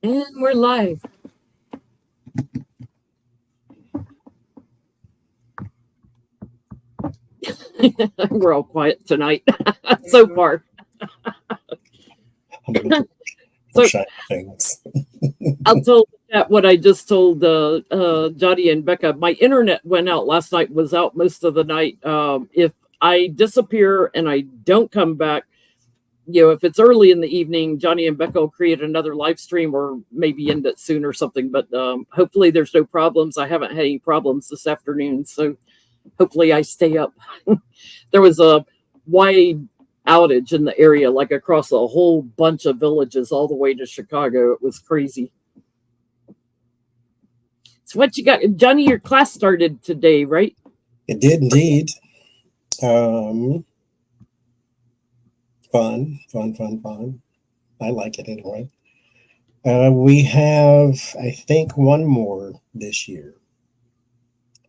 And we're live. We're all quiet tonight so far. So, things. I'll tell that what I just told Johnny and Becca. My internet went out last night, was out most of the night. If I disappear and I don't come back, if it's early in the evening, Johnny and Becca will create another live stream or maybe end it soon or something. But hopefully there's no problems. I haven't had any problems this afternoon, so hopefully I stay up. There was a wide outage in the area, like across a whole bunch of villages all the way to Chicago. It was crazy. So what you got, Johnny? Your class started today, right? It did indeed. Fun. I like it anyway. We have, I think, one more this year.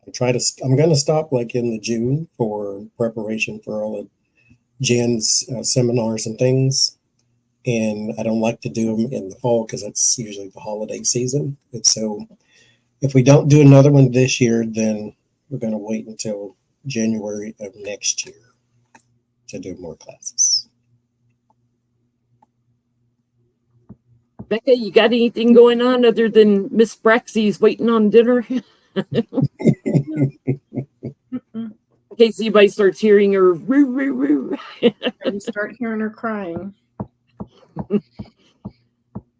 I'm going to stop like in the June for preparation for all of Jen's seminars and things. And I don't like to do them in the fall because that's usually the holiday season. And so if we don't do another one this year, then we're going to wait until January of next year to do more classes. Becca, you got anything going on other than Miss Braxy's waiting on dinner? In case anybody starts hearing her roo, roo, roo. And start hearing her crying.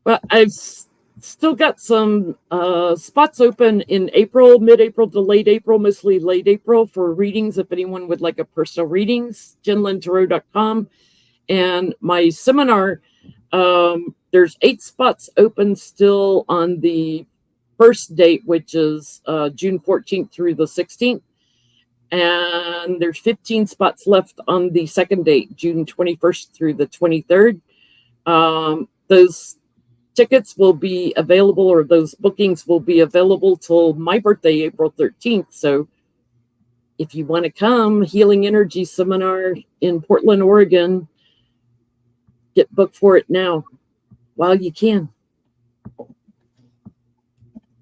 Well, I've still got some spots open in April, mid-April to late April, mostly late April for readings. If anyone would like a personal readings, jenlintarot.com. And my seminar, there's 8 spots open still on the first date, which is June 14th through the 16th. And there's 15 spots left on the second date, June 21st through the 23rd. Those tickets will be available, or those bookings will be available till my birthday, April 13th. So if you want to come, Healing Energy Seminar in Portland, Oregon, get booked for it now while you can.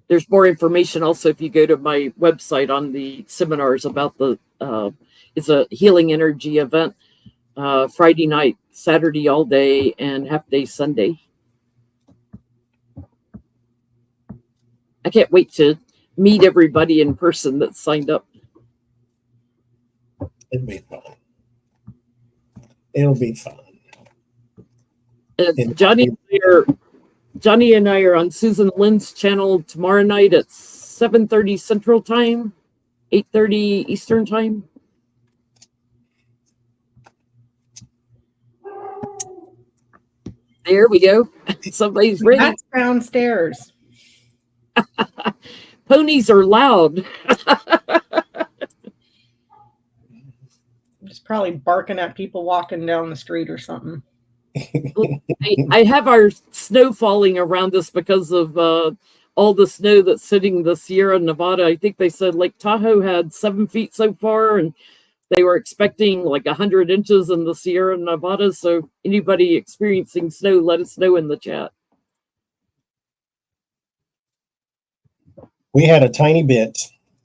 There's more information also if you go to my website on the seminars about the, it's a healing energy event, Friday night, Saturday all day, and half day Sunday. I can't wait to meet everybody in person that signed up. It'll be fun. It'll be fun. Johnny and I are on Susan Lynn's channel tomorrow night at 7:30 Central Time, 8:30 Eastern Time. There we go. Somebody's ready. That's downstairs. Ponies are loud. Just probably barking at people walking down the street or something. I have our snow falling around us because of all the snow that's sitting the Sierra Nevada. I think they said Lake Tahoe had 7 feet so far, and they were expecting like 100 inches in the Sierra Nevada. So anybody experiencing snow, let us know in the chat. We had a tiny bit,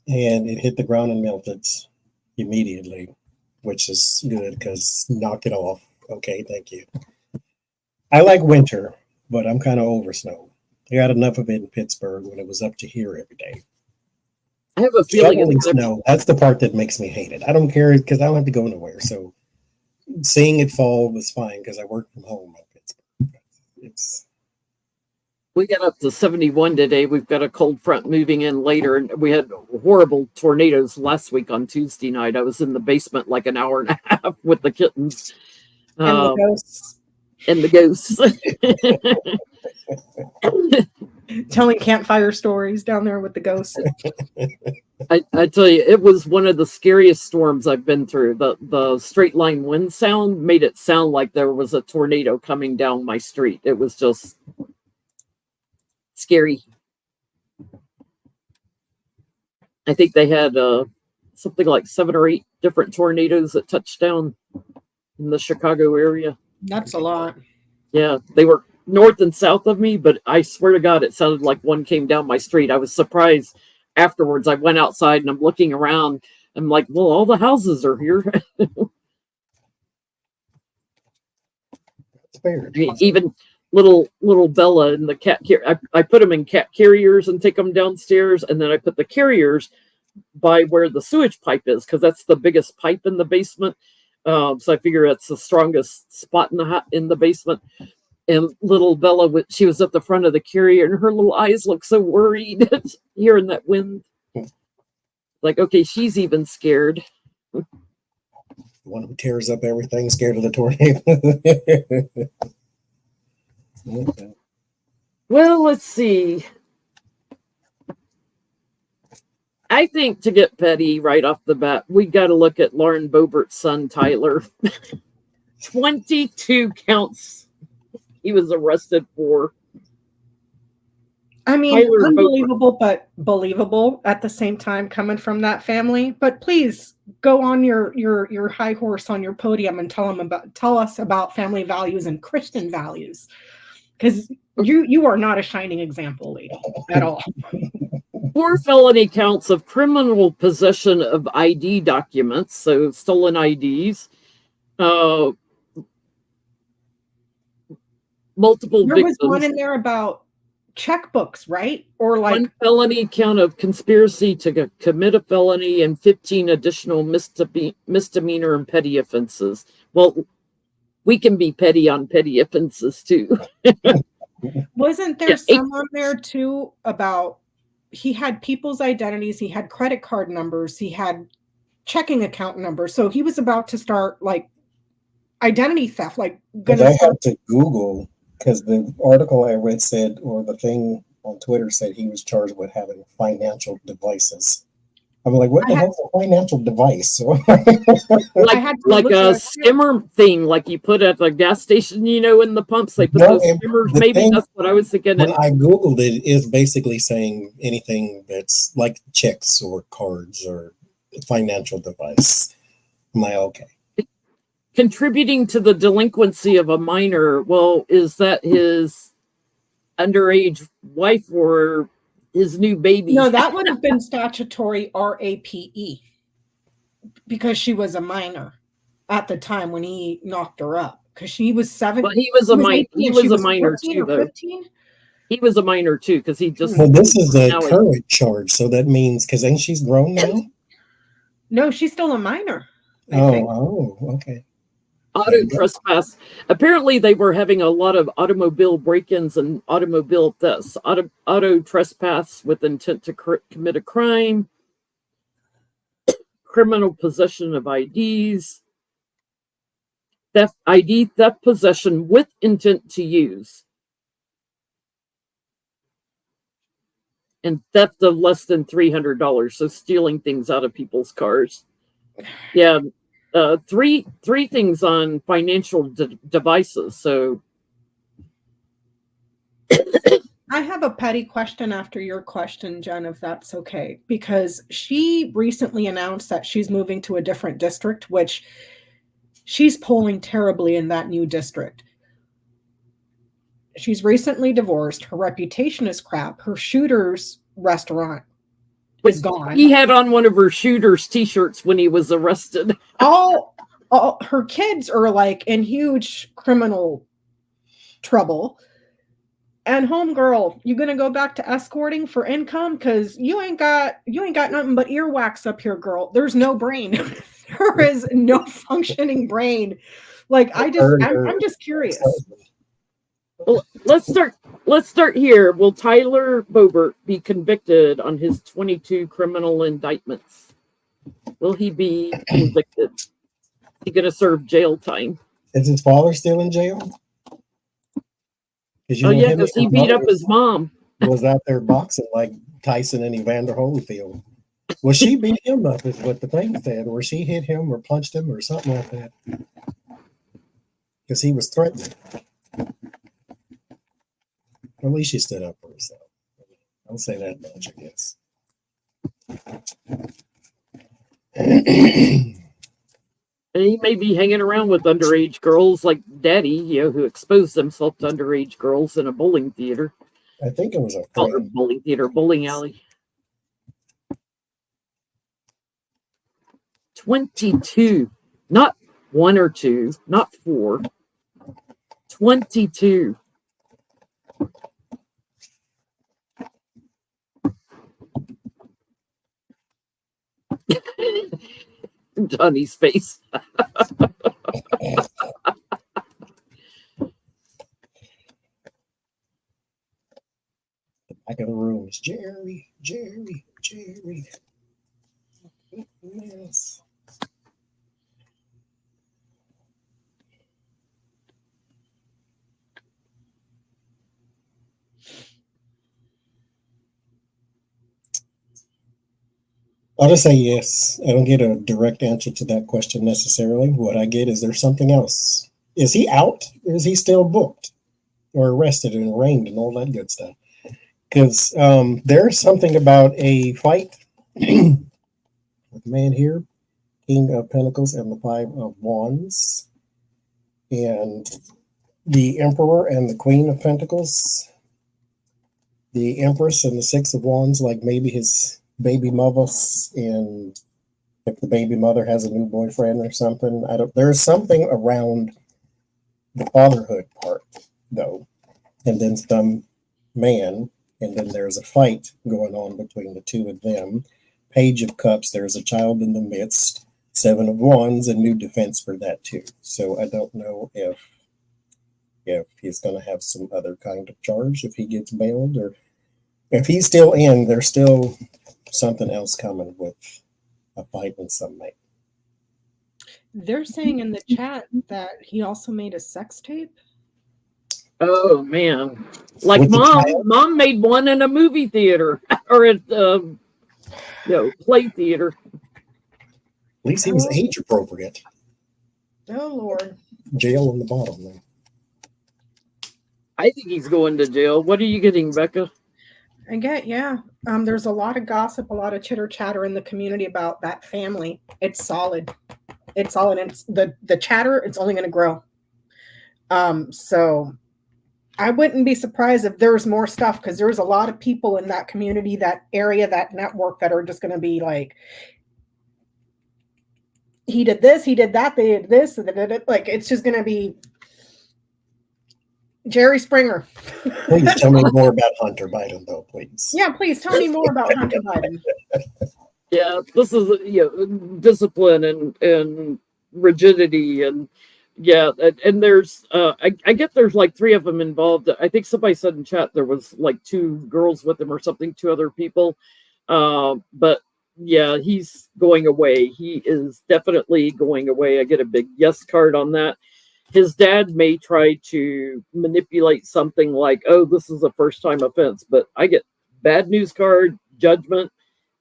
and it hit the ground and melted immediately, which is good because knock it off. Okay, thank you. I like winter, but I'm kind of over snow. I got enough of it in Pittsburgh when it was up to here every day. I have a feeling snow. That's the part that makes me hate it. I don't care because I don't have to go nowhere. So seeing it fall was fine because I work from home in Pittsburgh. We got up to 71 today. We've got a cold front moving in later, and we had horrible tornadoes last week on Tuesday night. I was in the basement like an hour and a half with the kittens. And the ghosts. And the ghosts. Telling campfire stories down there with the ghosts. I tell you, it was one of the scariest storms I've been through. The straight line wind sound made it sound like there was a tornado coming down my street. It was just scary. I think they had something like 7 or 8 different tornadoes that touched down in the Chicago area. That's a lot. Yeah, they were north and south of me, but I swear to God, it sounded like one came down my street. I was surprised afterwards. I went outside and I'm looking around. I'm like, well, all the houses are here. It's fair. Even little Bella and the cat. I put them in cat carriers and take them downstairs, and then I put the carriers by where the sewage pipe is, because that's the biggest pipe in the basement. So I figure that's the strongest spot in the basement. And little Bella, she was at the front of the carrier, and her little eyes look so worried hearing that wind. Like, okay, she's even scared. The one who tears up everything, scared of the tornado. Okay. Well, let's see. I think to get petty right off the bat, we got to look at Lauren Boebert's son, Tyler. 22 counts he was arrested for. I mean, Tyler unbelievable, but believable at the same time coming from that family. But please go on your high horse on your podium and tell us about family values and Christian values, because you are not a shining example, lady, at all. 4 felony counts of criminal possession of ID documents, so stolen IDs. Multiple There victims. was one in there about checkbooks, right? Or like 1 felony count of conspiracy to commit a felony and 15 additional misdemeanor and petty offenses. Well, we can be petty on petty offenses too. wasn't there some on there too about he had people's identities, he had credit card numbers, he had checking account numbers. So he was about to start like identity theft, like I had to Google, because the article I read said, or the thing on Twitter said, he was charged with having financial devices. I'm like, what the hell is a financial device? like a skimmer thing, like you put at the gas station, in the pumps, they put those skimmers. Maybe that's what I was thinking. When I Googled it, it's basically saying anything that's like checks or cards or a financial device. I'm like, okay. Contributing to the delinquency of a minor. Well, is that his underage wife or his new baby? No, that would have been statutory RAPE, because she was a minor at the time when he knocked her up, because she was 7. But he was a minor. He was a minor too, though. 15? He was a minor too, because he just. Well, this is the current charge, so that means, because ain't she's grown now? No, she's still a minor. Oh, okay. Auto trespass. Apparently, they were having a lot of automobile break-ins and automobile thefts. Auto trespass with intent to commit a crime. Criminal possession of IDs. Theft possession with intent to use. And theft of less than $300. So stealing things out of people's cars. Yeah. Three things on financial devices. So I have a petty question after your question, Jen, if that's okay, because she recently announced that she's moving to a different district, which she's polling terribly in that new district. She's recently divorced. Her reputation is crap. Her Shooter's restaurant is gone. He had on one of her Shooter's t-shirts when he was arrested. All her kids are like in huge criminal trouble. And homegirl, you gonna go back to escorting for income? Because you ain't got nothing but earwax up here, girl. There's no brain. There is no functioning brain. Like I'm just curious. Well, let's start here. Will Tyler Boebert be convicted on his 22 criminal indictments? Will he be convicted? Is he going to serve jail time? Is his father still in jail? Because he beat up his mom. Was out there boxing like Tyson and Evander Holyfield. Well, she beat him up, is what the thing said, or she hit him or punched him or something like that. Because he was threatening. At least she stood up for herself. I'll say that much, I guess. And he may be hanging around with underage girls like Daddy, who exposed himself to underage girls in a bowling theater. I think it was a Or friend. bowling alley. 22. Not 1 or 2, not 4. 22. Johnny's face. Back of the room is Jerry. Yes. I'll just say yes. I don't get a direct answer to that question necessarily. What I get is there's something else. Is he out? Or is he still booked or arrested and arraigned and all that good stuff? Because there's something about a fight with the man here, King of Pentacles and the Five of Wands, and the Emperor and the Queen of Pentacles, the Empress and the Six of Wands, like maybe his baby mother, and if the baby mother has a new boyfriend or something. There's something around the fatherhood part, though, and then some man. And then there's a fight going on between the two of them. Page of Cups, there's a child in the midst. Seven of Wands, a new defense for that too. So I don't know if he's going to have some other kind of charge if he gets bailed, or if he's still in, there's still something else coming with a fight in some way. They're saying in the chat that he also made a sex tape. Oh man, like mom made one in a movie theater or at play theater. At least he was age appropriate. Oh Lord. Jail on the bottom then. I think he's going to jail. What are you getting, Becca? There's a lot of gossip, a lot of chitter chatter in the community about that family. It's solid. It's the chatter. It's only going to grow. So I wouldn't be surprised if there's more stuff, because there's a lot of people in that community, that area, that network that are just going to be like, he did this, he did that, they did this, like it's just going to be Jerry Springer. Please tell me more about Hunter Biden, though, please. Yeah, please tell me more about Hunter Biden. Yeah, this is discipline and rigidity, and and there's I get there's like 3 of them involved. I think somebody said in chat there was like 2 girls with him or something, 2 other people. But yeah, he's going away. He is definitely going away. I get a big yes card on that. His dad may try to manipulate something like, oh, this is a first-time offense, but I get bad news card, judgment,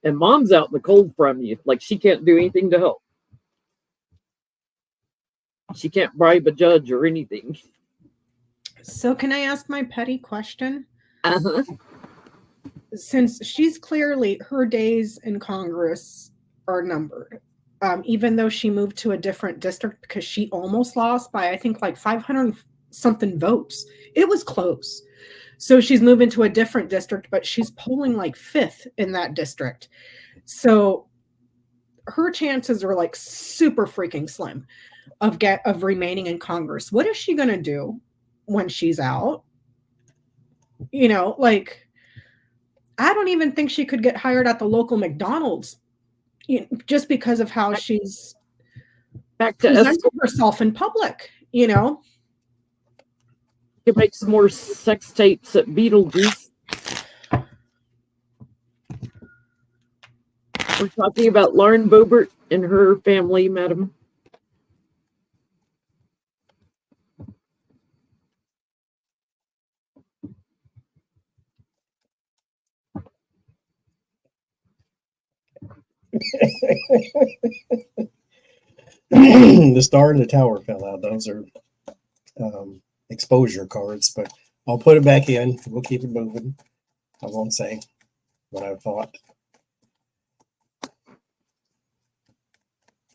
and mom's out in the cold from you. Like, she can't do anything to help. She can't bribe a judge or anything. So can I ask my petty question? Uh-huh. Since she's clearly, her days in Congress are numbered, even though she moved to a different district, because she almost lost by, I think, like 500 something votes. It was close. So she's moving to a different district, but she's polling like 5th in that district. So her chances are like super freaking slim of remaining in Congress. What is she going to do when she's out? Like, I don't even think she could get hired at the local McDonald's, just because of how she's back to presenting herself in public. You make some more sex tapes at Beetlejuice. We're talking about Lauren Boebert and her family, madam. The star and the tower fell out. Those are exposure cards, but I'll put it back in. We'll keep it moving. I won't say what I thought.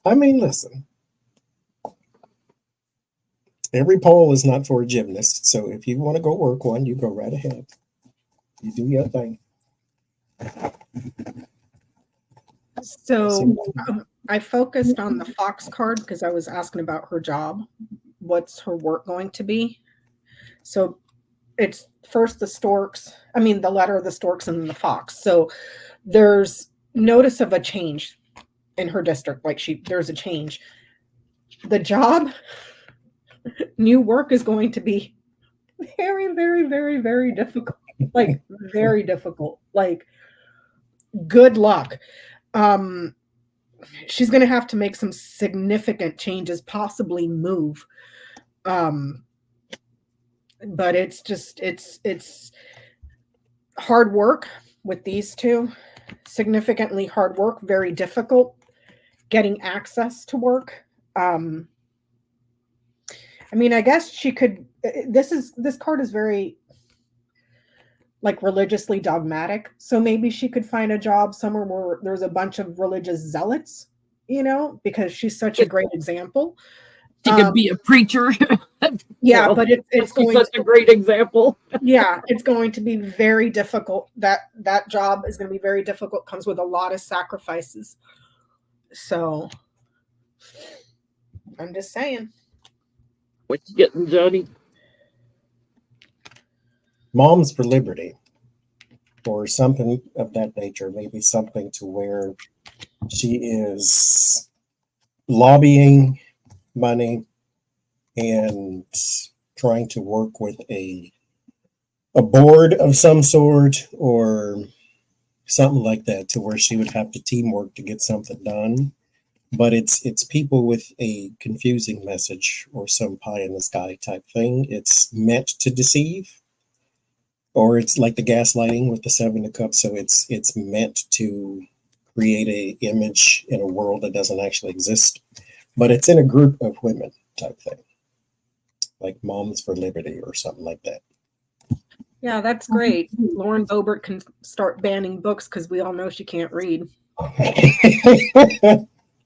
I mean, listen, Every poll is not for a gymnast. So if you want to go work one, you go right ahead. You do your thing. So I focused on the Fox card because I was asking about her job. What's her work going to be? So it's first the storks, the letter of the storks and then the fox. So there's notice of a change in her district. Like there's a change. The job, new work is going to be very, very, very, very difficult. Like very difficult. Like good luck. She's going to have to make some significant changes, possibly move. But it's hard work with these two, significantly hard work, very difficult getting access to work. I guess she could, this card is very like religiously dogmatic. So maybe she could find a job somewhere where there's a bunch of religious zealots, because she's such a great example. She could be a preacher. Yeah, but it's going such a great example. Yeah, it's going to be very difficult. That job is going to be very difficult. Comes with a lot of sacrifices. So I'm just saying. What you getting, Jody? Moms for Liberty, or something of that nature. Maybe something to where she is lobbying money and trying to work with a board of some sort or something like that, to where she would have to teamwork to get something done. But it's people with a confusing message or some pie in the sky type thing. It's meant to deceive, or it's like the gaslighting with the 7 of Cups. So it's meant to create a image in a world that doesn't actually exist, but it's in a group of women type thing, like Moms for Liberty or something like that. Yeah, that's great. Lauren Boebert can start banning books because we all know she can't read.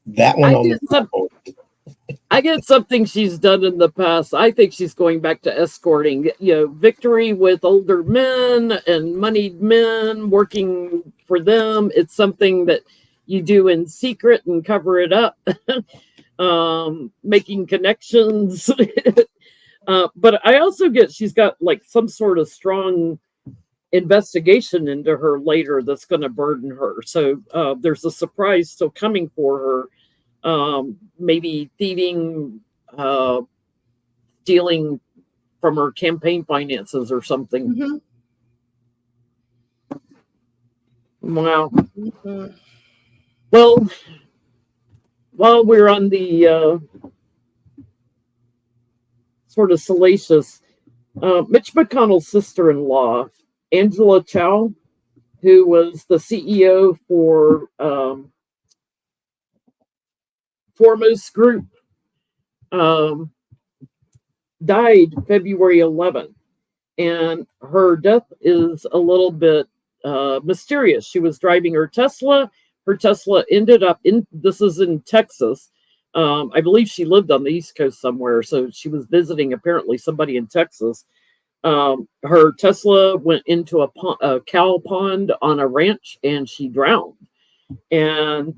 That one I get something she's done in the past. I think she's going back to escorting, victory with older men and moneyed men, working for them. It's something that you do in secret and cover it up, making connections. But I also get she's got like some sort of strong investigation into her later that's going to burden her. So there's a surprise still coming for her. Maybe thieving, stealing from her campaign finances or something. Mm-hmm. Wow. Mm-hmm. Well, while we're on the sort of salacious, Mitch McConnell's sister-in-law, Angela Chao, who was the CEO for Foremost Group, died February 11th, and her death is a little bit mysterious. She was driving her Tesla. Her Tesla ended up this is in Texas. I believe she lived on the East Coast somewhere, so she was visiting apparently somebody in Texas. Her Tesla went into a cow pond on a ranch, and she drowned. And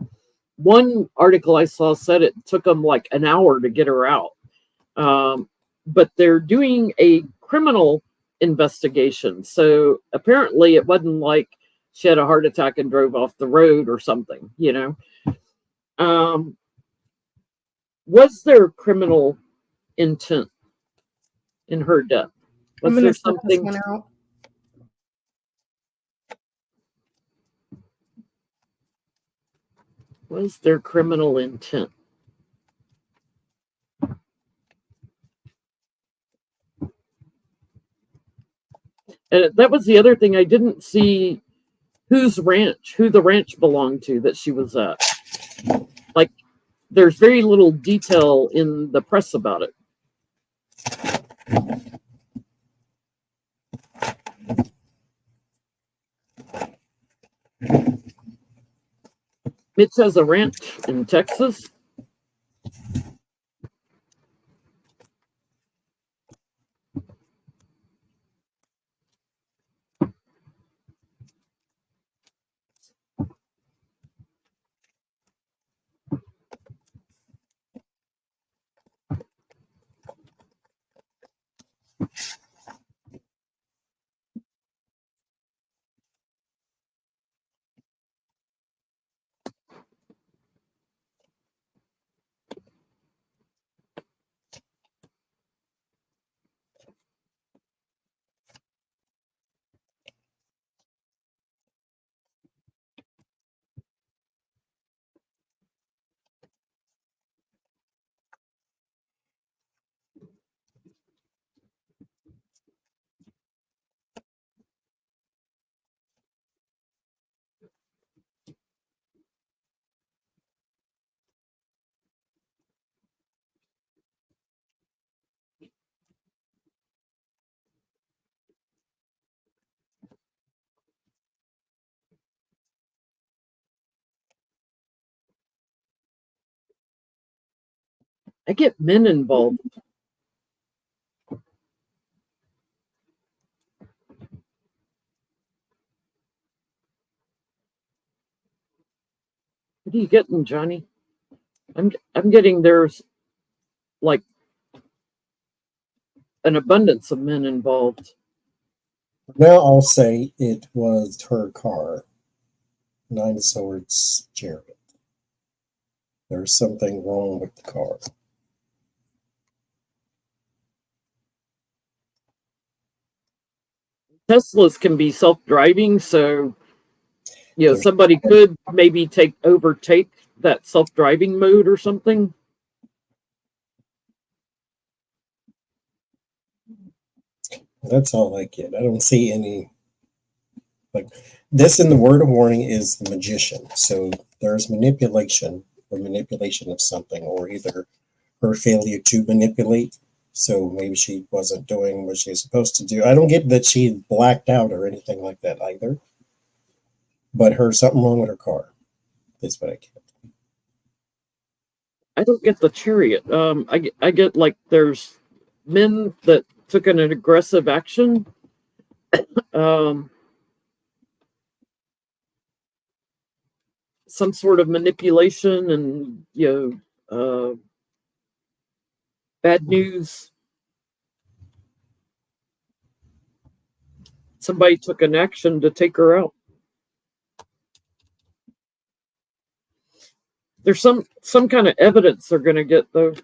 one article I saw said it took them like an hour to get her out. But they're doing a criminal investigation. So apparently it wasn't like she had a heart attack and drove off the road or something, Was there criminal intent in her death? Was there something? This one out. Was there criminal intent? And that was the other thing. I didn't see who the ranch belonged to that she was at. Like, there's very little detail in the press about it. Mitch has a ranch in Texas. I get men involved. What are you getting, Johnny? I'm getting there's like an abundance of men involved. Now I'll say it was her car. 9 of Swords, Jared. There's something wrong with the car. Teslas can be self-driving, so There's- somebody could maybe overtake that self-driving mode or something. That's all I get. I don't see any, like, this in the word of warning is the magician. So there's manipulation of something, or either her failure to manipulate. So maybe she wasn't doing what she was supposed to do. I don't get that she blacked out or anything like that either. But something wrong with her car. That's what I get. I don't get the chariot. I get like there's men that took an aggressive action. Some sort of manipulation and bad news. Somebody took an action to take her out. There's some kind of evidence they're going to get, though.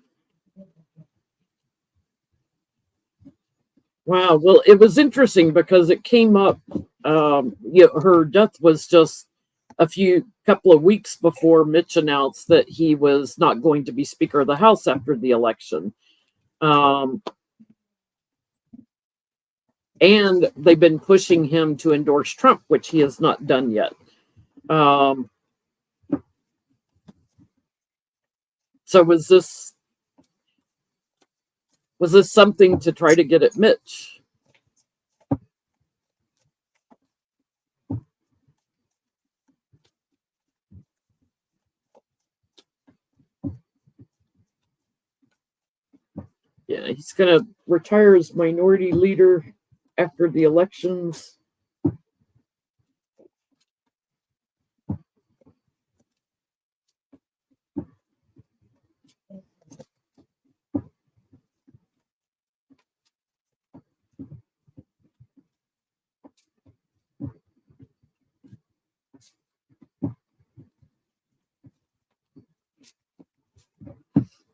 Wow. Well, it was interesting because it came up. Her death was just a couple of weeks before Mitch announced that he was not going to be Speaker of the House after the election. And they've been pushing him to endorse Trump, which he has not done yet. So was this something to try to get at Mitch? Yeah, he's going to retire as minority leader after the elections.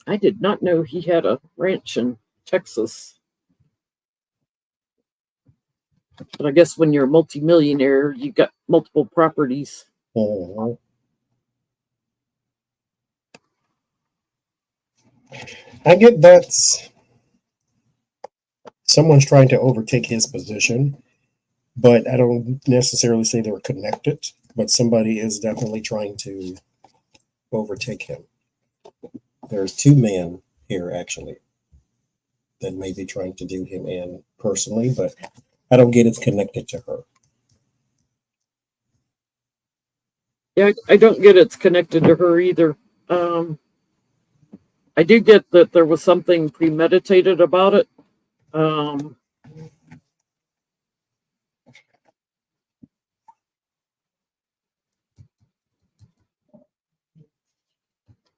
I did not know he had a ranch in Texas. But I guess when you're a multimillionaire, you've got multiple properties. I get that's someone's trying to overtake his position, but I don't necessarily say they're connected, but somebody is definitely trying to overtake him. There's 2 men here, actually, that may be trying to do him in personally, but I don't get it's connected to her. Yeah, I don't get it's connected to her either. I do get that there was something premeditated about it.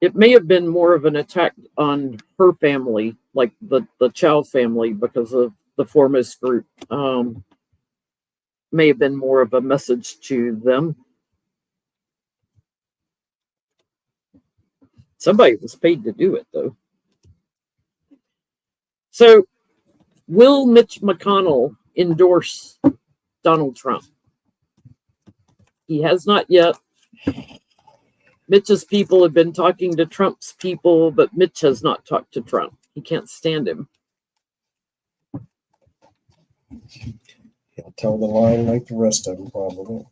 It may have been more of an attack on her family, like the Chao family, because of the Foremost group. May have been more of a message to them. Somebody was paid to do it, though. So, will Mitch McConnell endorse Donald Trump? He has not yet. Mitch's people have been talking to Trump's people, but Mitch has not talked to Trump. He can't stand him. He'll toe the line like the rest of them, probably.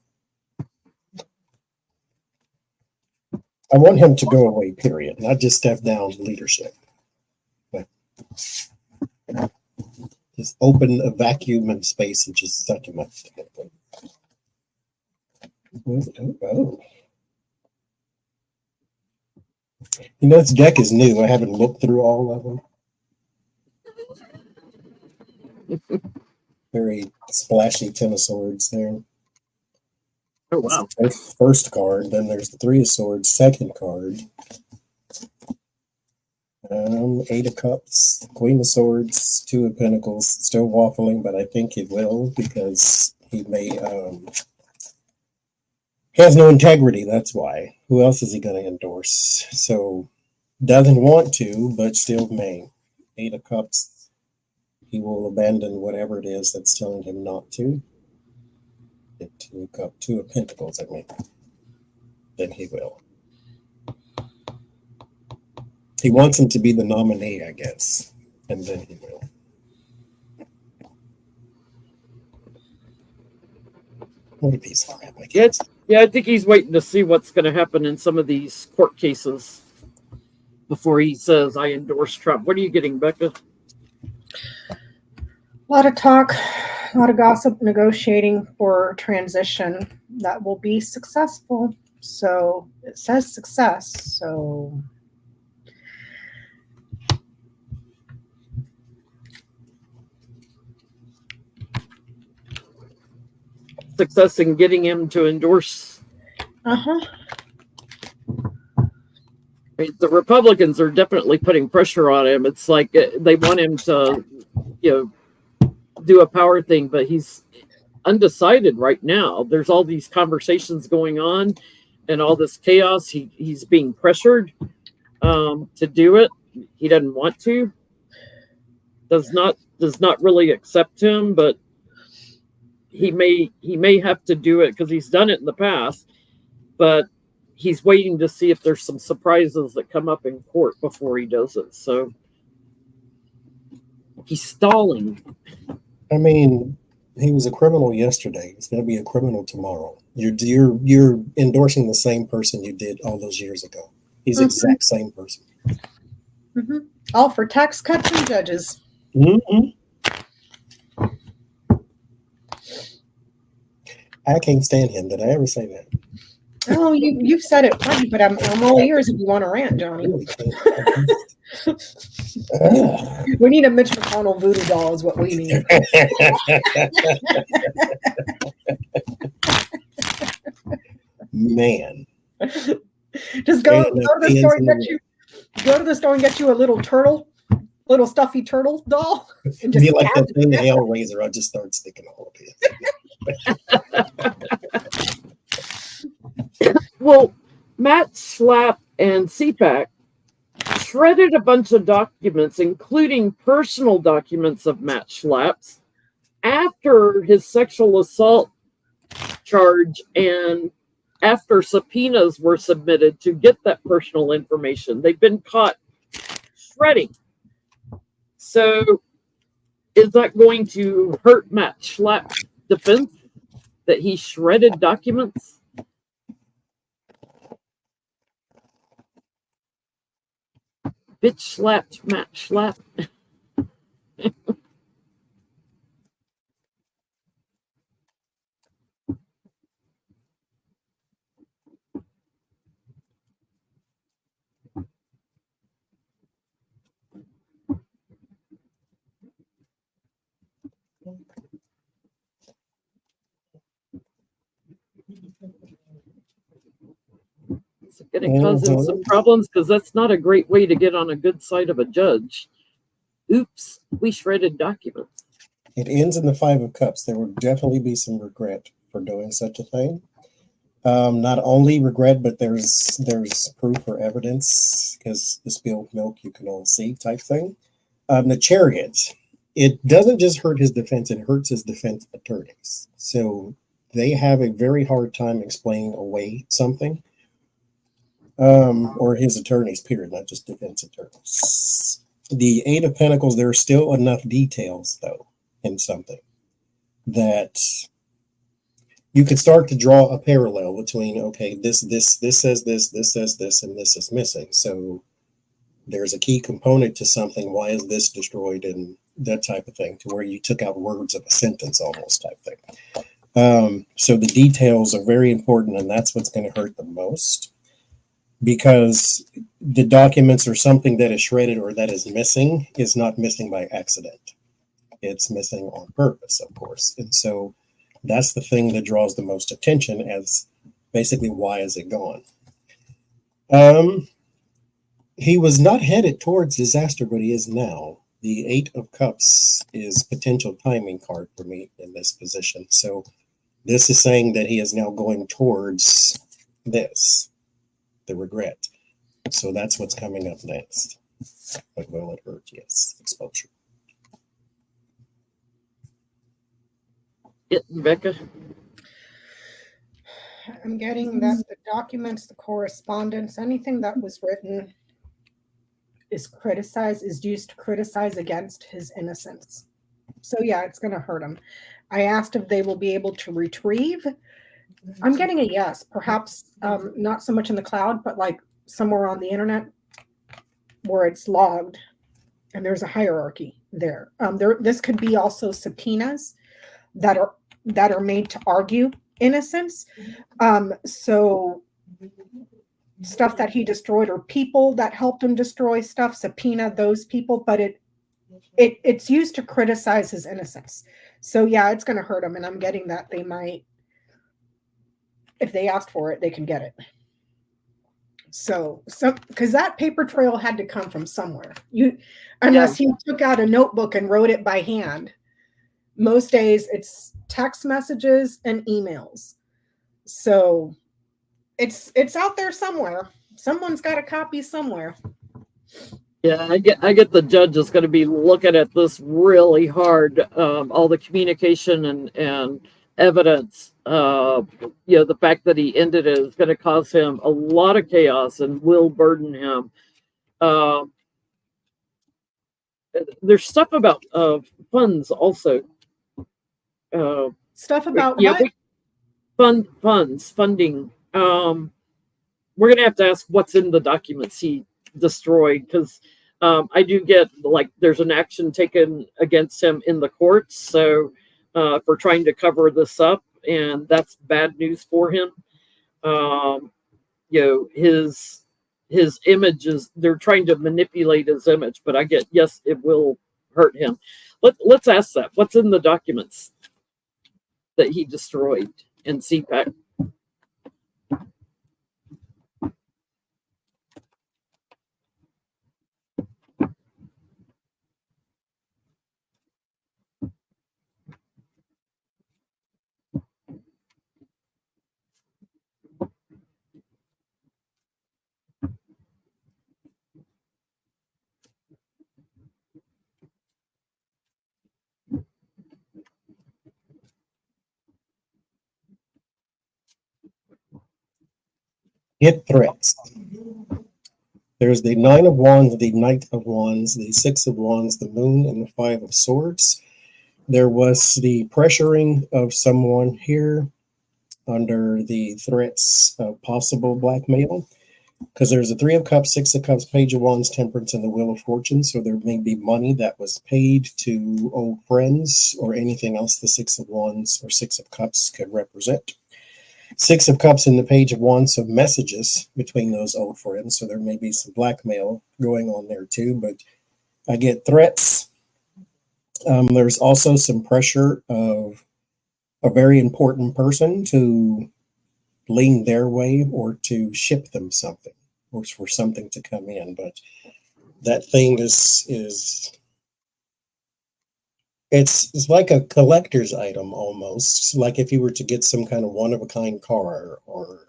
I want him to go away, period, not just step down leadership. But just open a vacuum in space and just suck him up. Oh. You know, this deck is new. I haven't looked through all of them. Very splashy Ten of Swords there. Oh, That's wow. the first card. Then there's the Three of Swords, second card. Eight of Cups, Queen of Swords, Two of Pentacles. Still waffling, but I think he will because he may. He has no integrity. That's why. Who else is he going to endorse? So doesn't want to, but still may. Eight of Cups. He will abandon whatever it is that's telling him not to. Two of Pentacles, I mean. Then he will. He wants him to be the nominee, I guess. And then he will. What a piece of crap, I guess. Yeah, I think he's waiting to see what's going to happen in some of these court cases before he says, I endorse Trump. What are you getting, Becca? A lot of talk, a lot of gossip, negotiating for transition that will be successful. So it says success. So Success in getting him to endorse. uh-huh. I mean, the Republicans are definitely putting pressure on him. It's like they want him to, do a power thing, but he's undecided right now. There's all these conversations going on and all this chaos. He's being pressured to do it. He doesn't want to. Does not really accept him, but he may have to do it because he's done it in the past. But he's waiting to see if there's some surprises that come up in court before he does it. So he's stalling. I mean, he was a criminal yesterday. He's going to be a criminal tomorrow. You're endorsing the same person you did all those years ago. He's the exact same person. Mm-hmm. All for tax cuts and judges. Mm-hmm. I can't stand him. Did I ever say that? Oh, you've said it plenty, but I'm all ears if you want to rant, Johnny. We need a Mitch McConnell voodoo doll is what we need. Man. Just go to the store and get you a little stuffy turtle doll. And just be like that thing, the Hellraiser. I'll just start sticking all of it. Well, Matt Schlapp and CPAC shredded a bunch of documents, including personal documents of Matt Schlapp's, after his sexual assault charge and after subpoenas were submitted to get that personal information. They've been caught shredding. So is that going to hurt Matt Schlapp's defense that he shredded documents? Bitch slapped Matt Schlapp. It's going to cause him some problems because that's not a great way to get on a good side of a judge. Oops, we shredded documents. It ends in the Five of Cups. There will definitely be some regret for doing such a thing. Not only regret, but there's proof or evidence because the spilled milk you can all see type thing. The Chariot, it doesn't just hurt his defense, it hurts his defense attorneys. So they have a very hard time explaining away something. Or his attorneys, period, not just defense attorneys. The Eight of Pentacles, there are still enough details, though, in something that you could start to draw a parallel between, okay, this says this says this, and this is missing. So there's a key component to something. Why is this destroyed? And that type of thing, to where you took out words of a sentence almost type thing. So the details are very important, and that's what's going to hurt the most. because the documents or something that is shredded or that is not missing by accident. It's missing on purpose, of course. And so that's the thing that draws the most attention as basically why is it gone? He was not headed towards disaster, but he is now. The Eight of Cups is potential timing card for me in this position. So this is saying that he is now going towards this, the regret. So that's what's coming up next. But will it hurt? Yes, exposure. Becca? I'm getting that the documents, the correspondence, anything that was written is used to criticize against his innocence. So yeah, it's going to hurt him. I asked if they will be able to retrieve. I'm getting a yes, perhaps not so much in the cloud, but like somewhere on the internet where it's logged and there's a hierarchy there. This could be also subpoenas that are made to argue innocence. So stuff that he destroyed or people that helped him destroy stuff, subpoena those people, but it's used to criticize his innocence. So yeah, it's going to hurt him, and I'm getting that they might, if they asked for it, they can get it. So because that paper trail had to come from somewhere. Unless he took out a notebook and wrote it by hand. Most days it's text messages and emails. So it's out there somewhere. Someone's got a copy somewhere. Yeah, I get the judge is going to be looking at this really hard. All the communication and evidence. The fact that he ended it is going to cause him a lot of chaos and will burden him. There's stuff about funds also. Stuff about what? Funding. We're going to have to ask what's in the documents he destroyed, because I do get like there's an action taken against him in the courts, so for trying to cover this up, and that's bad news for him. His image is, they're trying to manipulate his image, but I get, yes, it will hurt him. Let's ask that. What's in the documents that he destroyed in CPAC? Get threats. There's the Nine of Wands, the Knight of Wands, the Six of Wands, the Moon, and the Five of Swords. There was the pressuring of someone here under the threats of possible blackmail, because there's a Three of Cups, Six of Cups, Page of Wands, Temperance, and the Wheel of Fortune. So there may be money that was paid to old friends or anything else the Six of Wands or Six of Cups could represent. Six of Cups and the Page of Wands, so messages between those old friends. So there may be some blackmail going on there too, but I get threats. There's also some pressure of a very important person to lean their way or to ship them something or for something to come in. But that thing is it's like a collector's item almost, like if you were to get some kind of one-of-a-kind car, or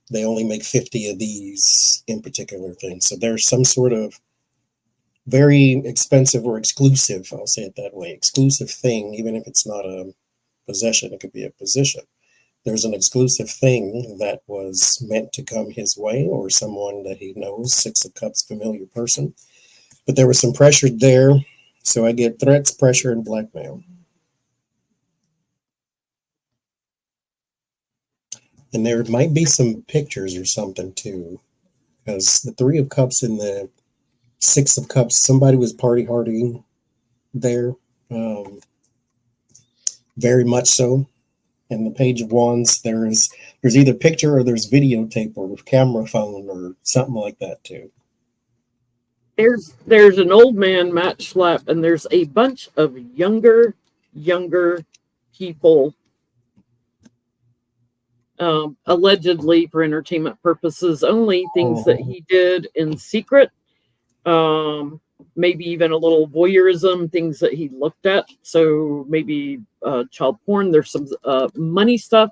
they only make 50 of these in particular things. So there's some sort of very expensive or exclusive, I'll say it that way, exclusive thing, even if it's not a possession, it could be a position. There's an exclusive thing that was meant to come his way or someone that he knows, Six of Cups, familiar person. But there was some pressure there. So I get threats, pressure, and blackmail. And there might be some pictures or something too, because the Three of Cups and the Six of Cups, somebody was partying there, very much so. In the page of wands, there's either picture or there's videotape or camera phone or something like that too. There's an old man, Matt Schlapp, and there's a bunch of younger people, allegedly for entertainment purposes only, things that he did in secret, maybe even a little voyeurism, things that he looked at. So maybe child porn. There's some money stuff.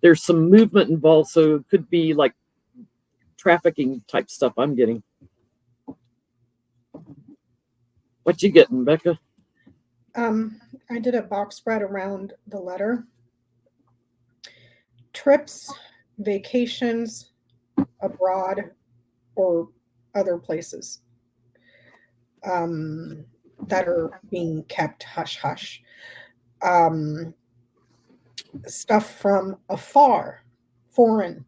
There's some movement involved, so it could be like trafficking type stuff I'm getting. What you getting, Becca? I did a box spread around the letter. Trips, vacations abroad or other places that are being kept hush-hush. Stuff from afar, foreign,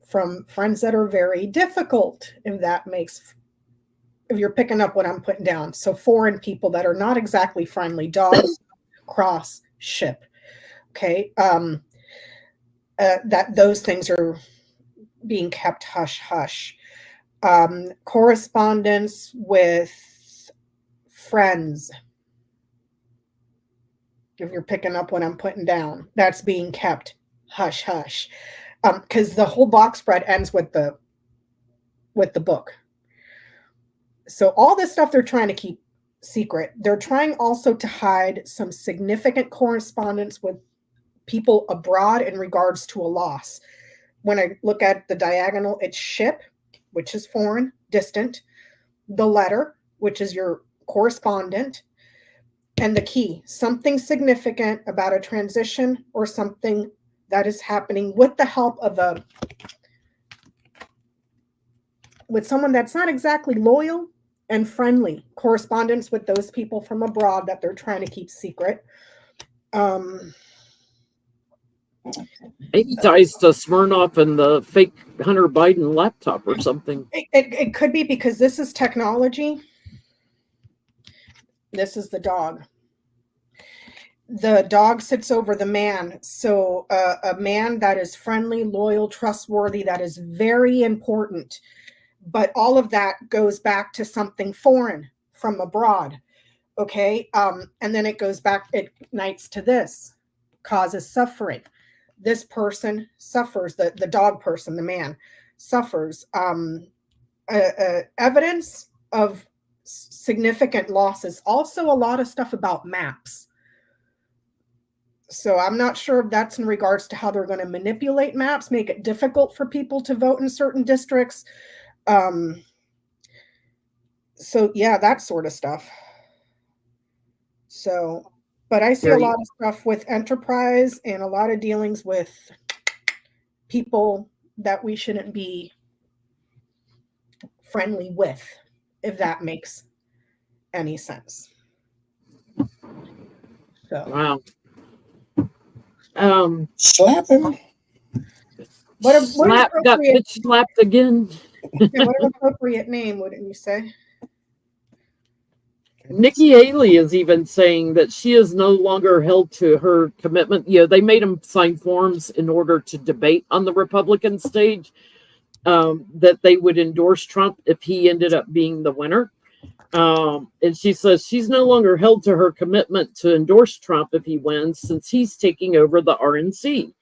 from friends that are very difficult, if you're picking up what I'm putting down. So foreign people that are not exactly friendly, dogs cross ship. Okay. That those things are being kept hush hush. Correspondence with friends. If you're picking up what I'm putting down, that's being kept hush hush. Because the whole box spread ends with the book. So all this stuff they're trying to keep secret. They're trying also to hide some significant correspondence with people abroad in regards to a loss. When I look at the diagonal, it's ship, which is foreign, distant, the letter, which is your correspondent, and the key, something significant about a transition or something that is happening with the help of with someone that's not exactly loyal and friendly. Correspondence with those people from abroad that they're trying to keep secret. Maybe ties to Smirnoff and the fake Hunter Biden laptop or something. It could be, because this is technology. This is the dog. The dog sits over the man. So a man that is friendly, loyal, trustworthy, that is very important. But all of that goes back to something foreign from abroad. Okay. And then it goes back, it ignites to this, causes suffering. This person suffers, the dog person, the man suffers. Evidence of significant losses. Also a lot of stuff about maps. So I'm not sure if that's in regards to how they're going to manipulate maps, make it difficult for people to vote in certain districts. So yeah, that sort of stuff. So, but I see a lot of stuff with enterprise and a lot of dealings with people that we shouldn't be friendly with, if that makes any sense. So wow. Slap him. Slap got bitch slapped again. Yeah, what an appropriate name, wouldn't you say? Nikki Haley is even saying that she is no longer held to her commitment. You know, they made them sign forms in order to debate on the Republican stage, that they would endorse Trump if he ended up being the winner. And she says she's no longer held to her commitment to endorse Trump if he wins, since he's taking over the RNC.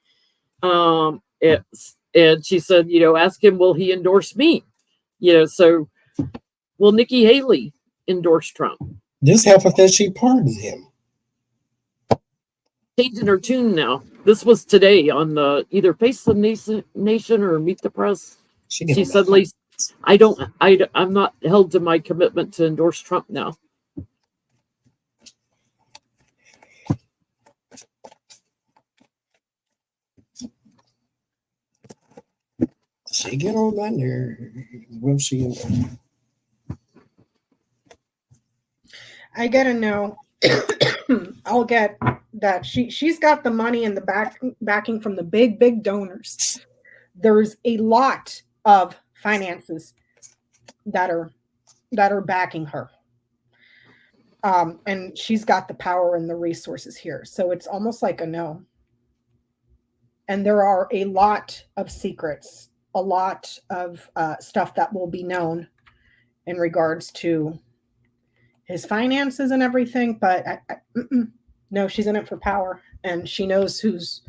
And she said, you know, ask him, will he endorse me? You know, so will Nikki Haley endorse Trump? This heifer said she pardoned him. Changing her tune now. This was today on either Face the Nation or Meet the Press. She suddenly, I'm not held to my commitment to endorse Trump now. She get on my nerves. Will she? I gotta know. I'll get that she's got the money and the backing from the big donors. There's a lot of finances that are backing her. And she's got the power and the resources here. So it's almost like a no. And there are a lot of secrets, a lot of stuff that will be known in regards to his finances and everything. But no, she's in it for power, and she knows who's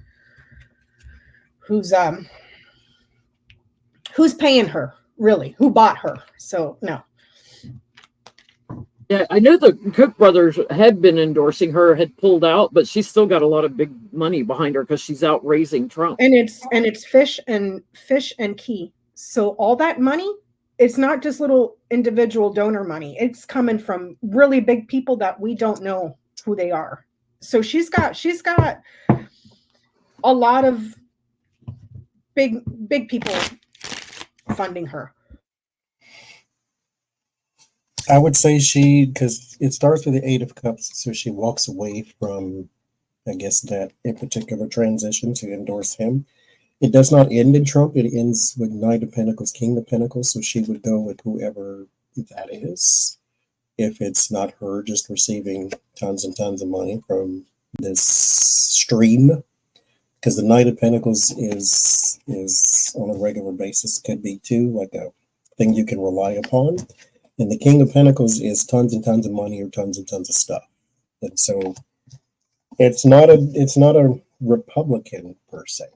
paying her, really, who bought her. So no. Yeah, I know the Koch brothers had been endorsing her, had pulled out, but she's still got a lot of big money behind her because she's out raising Trump. And it's fish and key. So all that money, it's not just little individual donor money. It's coming from really big people that we don't know who they are. So she's got a lot of big people funding her. I would say because it starts with the 8 of Cups, so she walks away from, I guess, that in particular transition to endorse him. It does not end in Trump. It ends with Knight of Pentacles, King of Pentacles, so she would go with whoever that is. If it's not her just receiving tons and tons of money from this stream, because the Knight of Pentacles is on a regular basis, could be too, like a thing you can rely upon. And the King of Pentacles is tons and tons of money or tons and tons of stuff. And so it's not a Republican per se.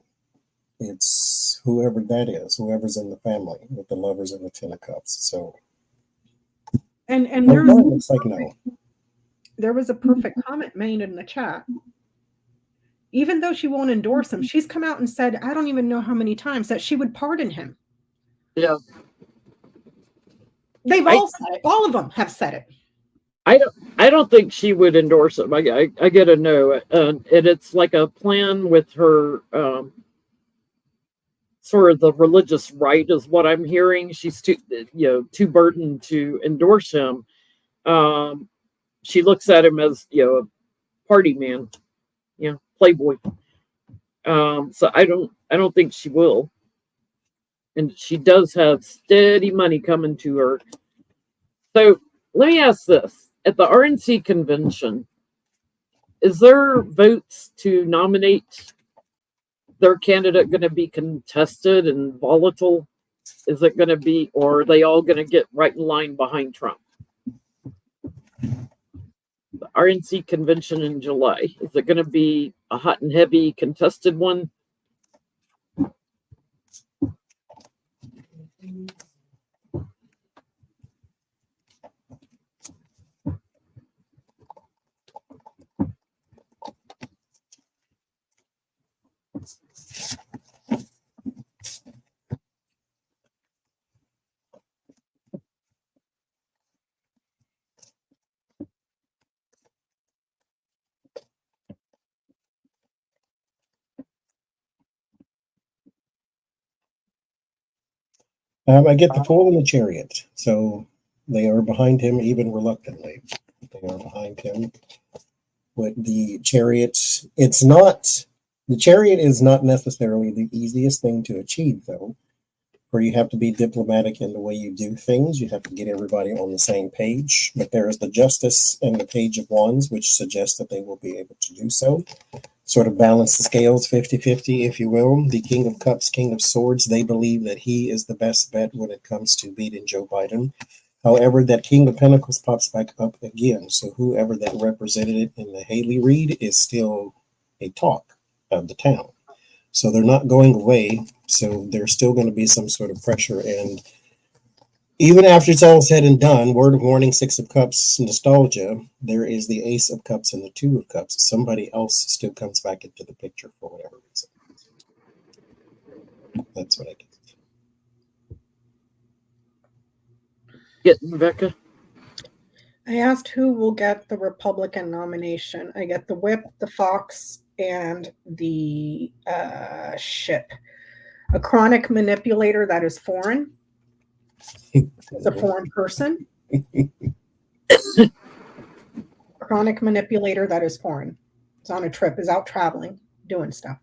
It's whoever that is, whoever's in the family with the Lovers and the 10 of Cups. So and looks like no. There was a perfect comment made in the chat. Even though she won't endorse him, she's come out and said, I don't even know how many times, that she would pardon him. Yeah. They've all said it. All of them have said it. I don't think she would endorse him. I get a no. And it's like a plan with her, sort of the religious right is what I'm hearing. She's too burdened to endorse him. She looks at him as, a party man, playboy. So I don't think she will. And she does have steady money coming to her. So let me ask this. At the RNC convention, is there votes to nominate their candidate going to be contested and volatile? Is it going to be, or are they all going to get right in line behind Trump? The RNC convention in July, is it going to be a hot and heavy contested one? I get the Fool and the Chariot, so they are behind him even reluctantly. They are behind him. With the Chariot, the Chariot is not necessarily the easiest thing to achieve, though, where you have to be diplomatic in the way you do things. You have to get everybody on the same page. But there is the Justice and the Page of Wands, which suggests that they will be able to do so. Sort of balance the scales 50-50, if you will. The King of Cups, King of Swords, they believe that he is the best bet when it comes to beating Joe Biden. However, that King of Pentacles pops back up again. So whoever that represented it in the Haley read is still a talk of the town. So they're not going away. So there's still going to be some sort of pressure. And even after it's all said and done, word of warning, 6 of Cups, nostalgia, there is the Ace of Cups and the 2 of Cups. Somebody else still comes back into the picture for whatever reason. That's what I get. Getting Becca? I asked who will get the Republican nomination. I get the Whip, the Fox, and the ship. A chronic manipulator that is foreign. It's a foreign person. Chronic manipulator that is foreign. Is on a trip, is out traveling, doing stuff.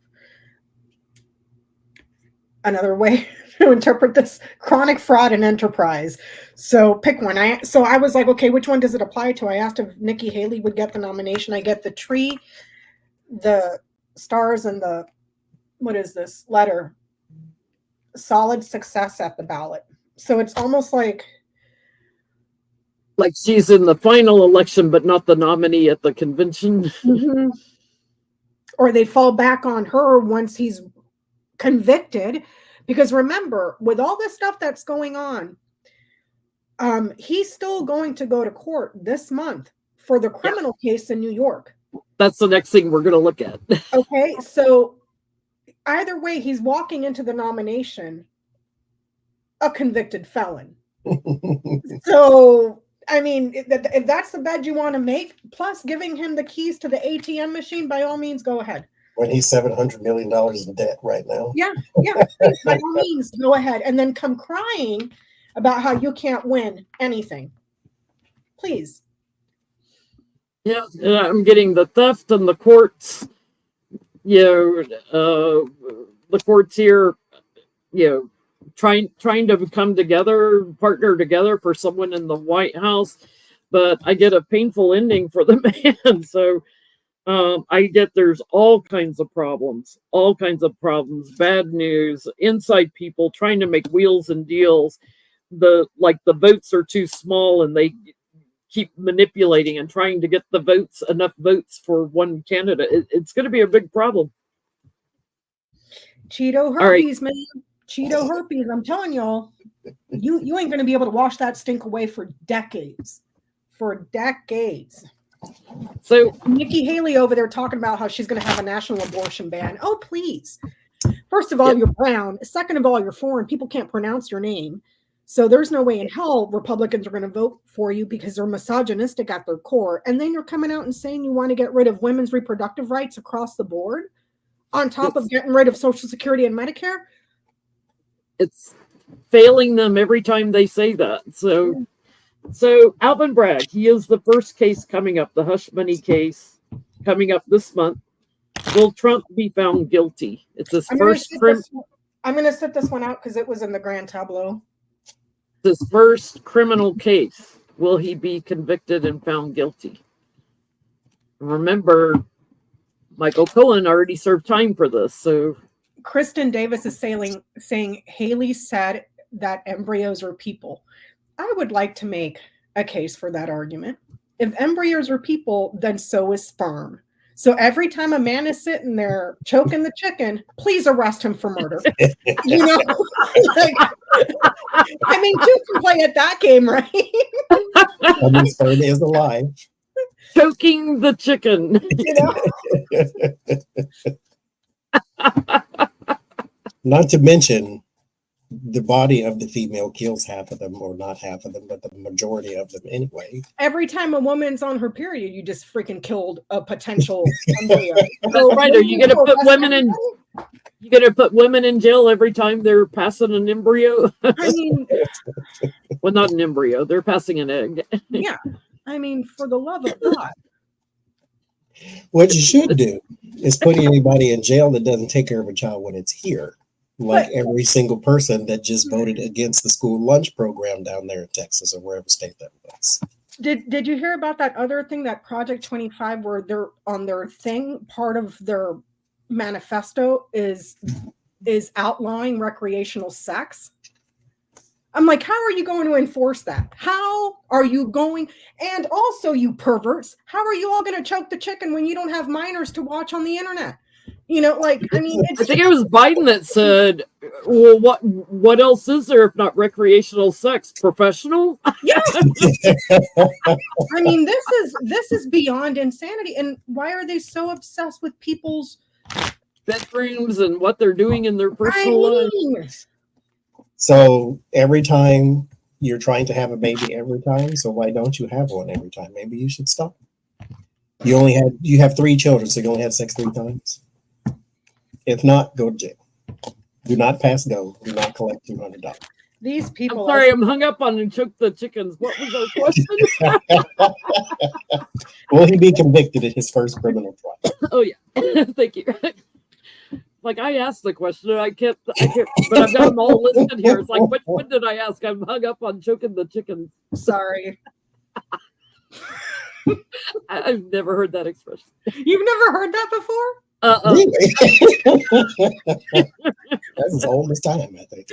Another way to interpret this: chronic fraud and enterprise. So pick one. I was like, okay, which one does it apply to? I asked if Nikki Haley would get the nomination. I get the tree, the stars, and the what is this letter? Solid success at the ballot. So it's almost like she's in the final election, but not the nominee at the convention. mm-hmm. Or they fall back on her once he's convicted. Because remember, with all this stuff that's going on, he's still going to go to court this month for the criminal case in New York. That's the next thing we're going to look at. Okay, so either way, he's walking into the nomination a convicted felon. So, I mean, if that's the bed you want to make, plus giving him the keys to the ATM machine, by all means, go ahead. When he's $700 million in debt right now. Yeah, please, by all means, go ahead. And then come crying about how you can't win anything. Please. Yeah, and I'm getting the theft and the courts. The courts here, trying to come together, partner together for someone in the White House, but I get a painful ending for the man. So I get there's all kinds of problems, bad news, inside people trying to make wheels and deals. The votes are too small and they keep manipulating and trying to get enough votes for one candidate. It's going to be a big problem. Cheeto herpes, man. Cheeto herpes. I'm telling y'all, you ain't going to be able to wash that stink away for decades. So Nikki Haley over there talking about how she's going to have a national abortion ban. Oh, please. First of all, you're brown. Second of all, you're foreign. People can't pronounce your name. So there's no way in hell Republicans are going to vote for you because they're misogynistic at their core. And then you're coming out and saying you want to get rid of women's reproductive rights across the board on top of getting rid of Social Security and Medicare. It's failing them every time they say that. So Alvin Bragg, he is the first case coming up, the hush money case coming up this month. Will Trump be found guilty? It's his first. I'm going to sit this one out because it was in the grand tableau. His first criminal case. Will he be convicted and found guilty? Remember, Michael Cohen already served time for this. So Kristen Davis is saying Haley said that embryos are people. I would like to make a case for that argument. If embryos are people, then so is sperm. So every time a man is sitting there choking the chicken, please arrest him for murder. You know, I mean, two can play at that game, right? I mean, sperm is alive. Choking the chicken. Not to mention, the body of the female kills half of them, or not half of them, but the majority of them anyway. Every time a woman's on her period, you just freaking killed a potential embryo. That's right. Are you going to put women in? You going to put women in jail every time they're passing an embryo? I mean, well, not an embryo. They're passing an egg. Yeah. I mean, for the love of God. What you should do is put anybody in jail that doesn't take care of a child when it's here. Like every single person that just voted against the school lunch program down there in Texas or wherever state that was. Did you hear about that other thing, that Project 25, where they're on their thing, part of their manifesto is outlawing recreational sex? I'm like, how are you going to enforce that? How are you going? And also, you perverts, how are you all going to choke the chicken when you don't have minors to watch on the internet? You know, like, I mean, I think it was Biden that said, well, what else is there if not recreational sex? Professional? Yeah. I mean, this is beyond insanity. And why are they so obsessed with people's bedrooms and what they're doing in their personal lives? So every time you're trying to have a baby every time, so why don't you have one every time? Maybe you should stop. You have 3 children, so you only had sex 3 times. If not, go to jail. Do not pass go. Do not collect $200. These people. I'm sorry, I'm hung up on and choke the chickens. What was our question? Will he be convicted in his first criminal trial? Oh yeah, thank you. Like I asked the question, and I can't, but I've got them all listed here. It's like, which one did I ask? I'm hung up on choking the chickens. Sorry. I've never heard that expression. You've never heard that before? Really? That's as old as time, I think.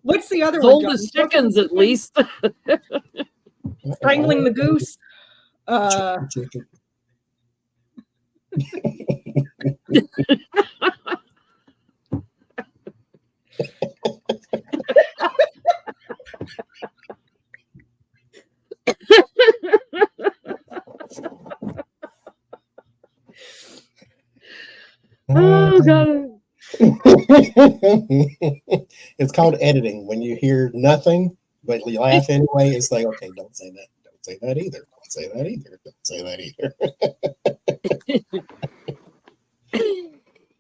What's the other As one? old John? as chickens, at least. Strangling the goose. Chicken. Oh God. It's called editing. When you hear nothing, but you laugh anyway, it's like, okay, don't say that. Don't say that either. Don't say that either. Don't say that either.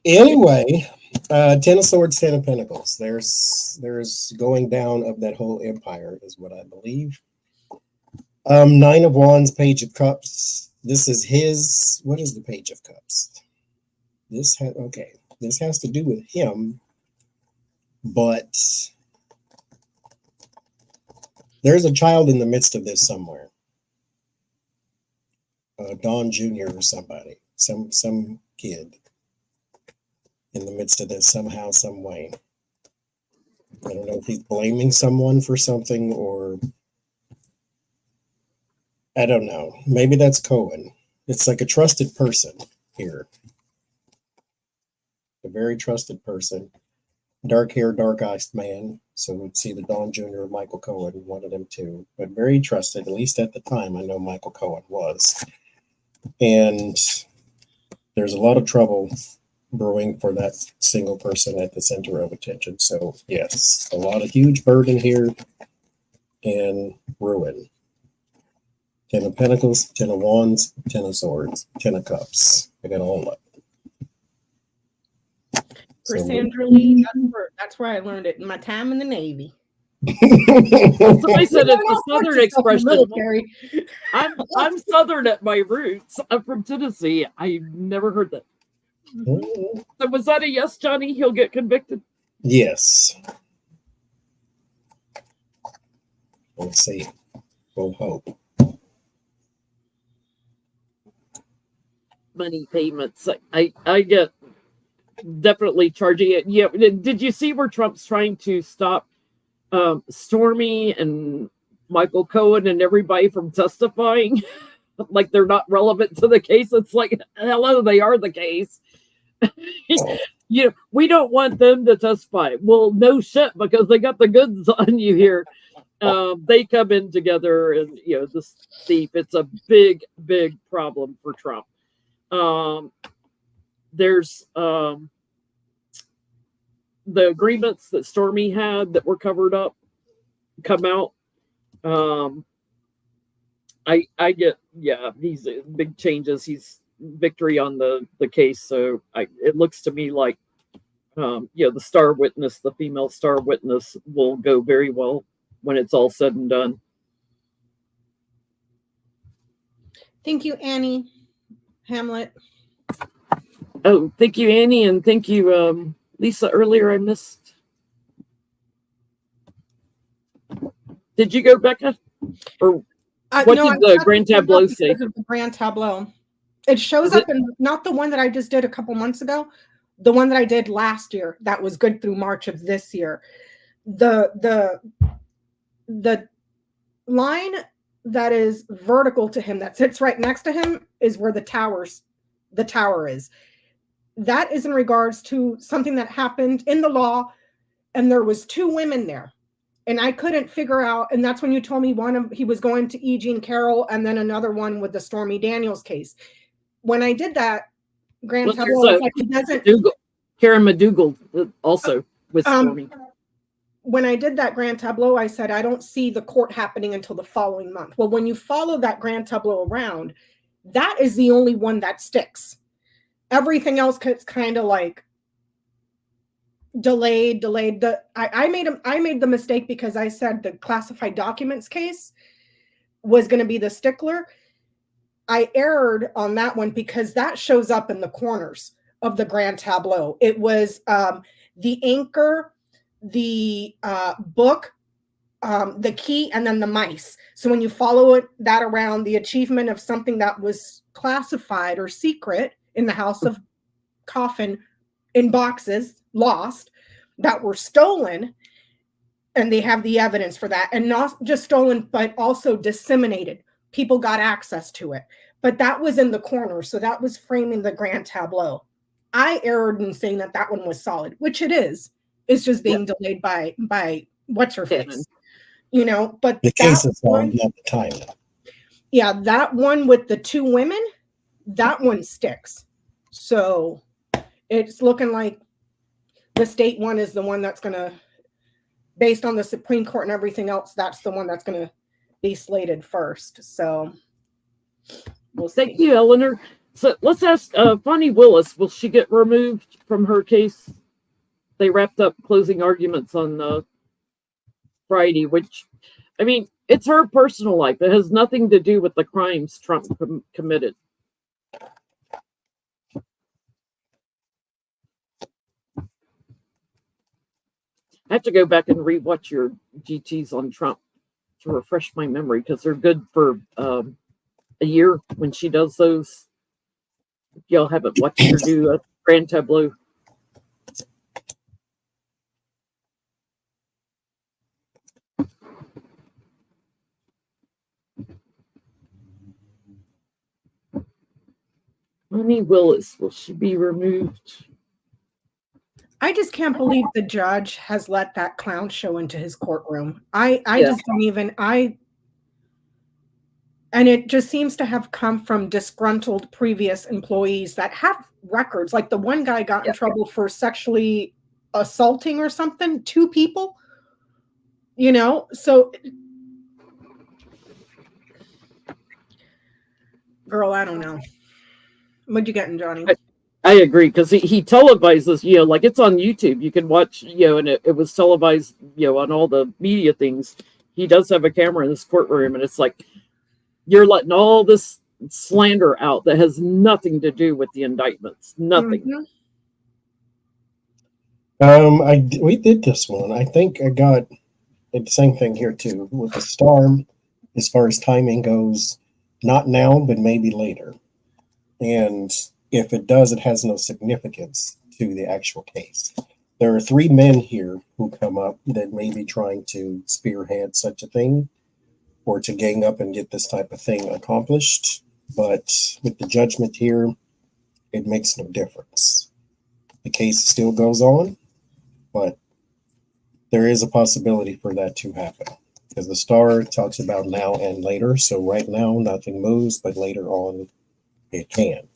Anyway, Ten of Swords, Ten of Pentacles. There's going down of that whole empire is what I believe. Nine of Wands, Page of Cups. This is his. What is the Page of Cups? This has to do with him, but there's a child in the midst of this somewhere. Don Jr. or somebody, some kid in the midst of this somehow, some way. I don't know if he's blaming someone for something or I don't know. Maybe that's Cohen. It's like a trusted person here. A very trusted person. Dark hair, dark eyed man. So we'd see the Don Jr. or Michael Cohen, one of them two. But very trusted, at least at the time. I know Michael Cohen was. And there's a lot of trouble brewing for that single person at the center of attention. So yes, a lot of huge burden here and ruin. 10 of Pentacles, 10 of Wands, 10 of Swords, 10 of Cups. I got all of it. For Sandra Lee, that's where I learned it in my time in the Navy. Somebody said it's a Southern expression. Military. I'm Southern at my roots. I'm from Tennessee. I never heard that. So was that a yes, Johnny? He'll get convicted? Yes. We'll see. We'll hope. Money payments. I get definitely charging it. Yeah. Did you see where Trump's trying to stop Stormy and Michael Cohen and everybody from testifying? Like they're not relevant to the case. It's like, hello, they are the case. We don't want them to testify. Well, no shit, because they got the goods on you here. They come in together and, this thief. It's a big, big problem for Trump. There's the agreements that Stormy had that were covered up come out. I get, these big changes. He's victory on the case. So it looks to me like, the star witness, the female star witness will go very well when it's all said and done. Thank you, Annie Hamlet. Oh, thank you, Annie, and thank you, Lisa. Earlier I missed. Did you go, Becca? Or what did the Grand Tableau say? The Grand Tableau. It shows up in not the one that I just did a couple months ago, the one that I did last year that was good through March of this year. The line that is vertical to him that sits right next to him is where the tower is. That is in regards to something that happened in the law, and there was two women there. And I couldn't figure out, and that's when you told me he was going to E. Jean Carroll, and then another one with the Stormy Daniels case. When I did that, Grand Tableau, like he doesn't. Karen McDougal also with Stormy. When I did that Grand Tableau, I said, I don't see the court happening until the following month. Well, when you follow that Grand Tableau around, that is the only one that sticks. Everything else is kind of like delayed. I made the mistake because I said the classified documents case was going to be the stickler. I erred on that one because that shows up in the corners of the Grand Tableau. It was the anchor, the book, the key, and then the mice. So when you follow that around, the achievement of something that was classified or secret in the House of Coffin in boxes, lost, that were stolen. And they have the evidence for that. And not just stolen, but also disseminated. People got access to it. But that was in the corner. So that was framing the grand tableau. I erred in saying that that one was solid, which it is. It's just being delayed by what's her face. You know, but the case is solved, not the time. Yeah, that one with the two women, that one sticks. So it's looking like the state one is the one that's going to, based on the Supreme Court and everything else, that's the one that's going to be slated first. So we'll see. Thank you, Eleanor. So let's ask Fani Willis, will she get removed from her case? They wrapped up closing arguments on Friday, which, I mean, it's her personal life. It has nothing to do with the crimes Trump committed. I have to go back and rewatch your GTs on Trump to refresh my memory, because they're good for a year when she does those. If y'all haven't watched her do a grand tableau. Fani Willis, will she be removed? I just can't believe the judge has let that clown show into his courtroom. I just don't even, and it just seems to have come from disgruntled previous employees that have records. Like the one guy got in trouble for sexually assaulting or something, 2 people, you know? So, girl, I don't know. What'd you get in, Johnny? I agree, because he televises, you know, like it's on YouTube. You can watch, you know, and it was televised, you know, on all the media things. He does have a camera in this courtroom, and it's like, you're letting all this slander out that has nothing to do with the indictments. Nothing. Mm-hmm. We did this one. I think I got the same thing here too with the star. As far as timing goes, not now, but maybe later. And if it does, it has no significance to the actual case. There are 3 men here who come up that may be trying to spearhead such a thing, or to gang up and get this type of thing accomplished. But with the judgment here, it makes no difference. The case still goes on, but there is a possibility for that to happen, because the star talks about now and later. So right now, nothing moves, but later on, it can.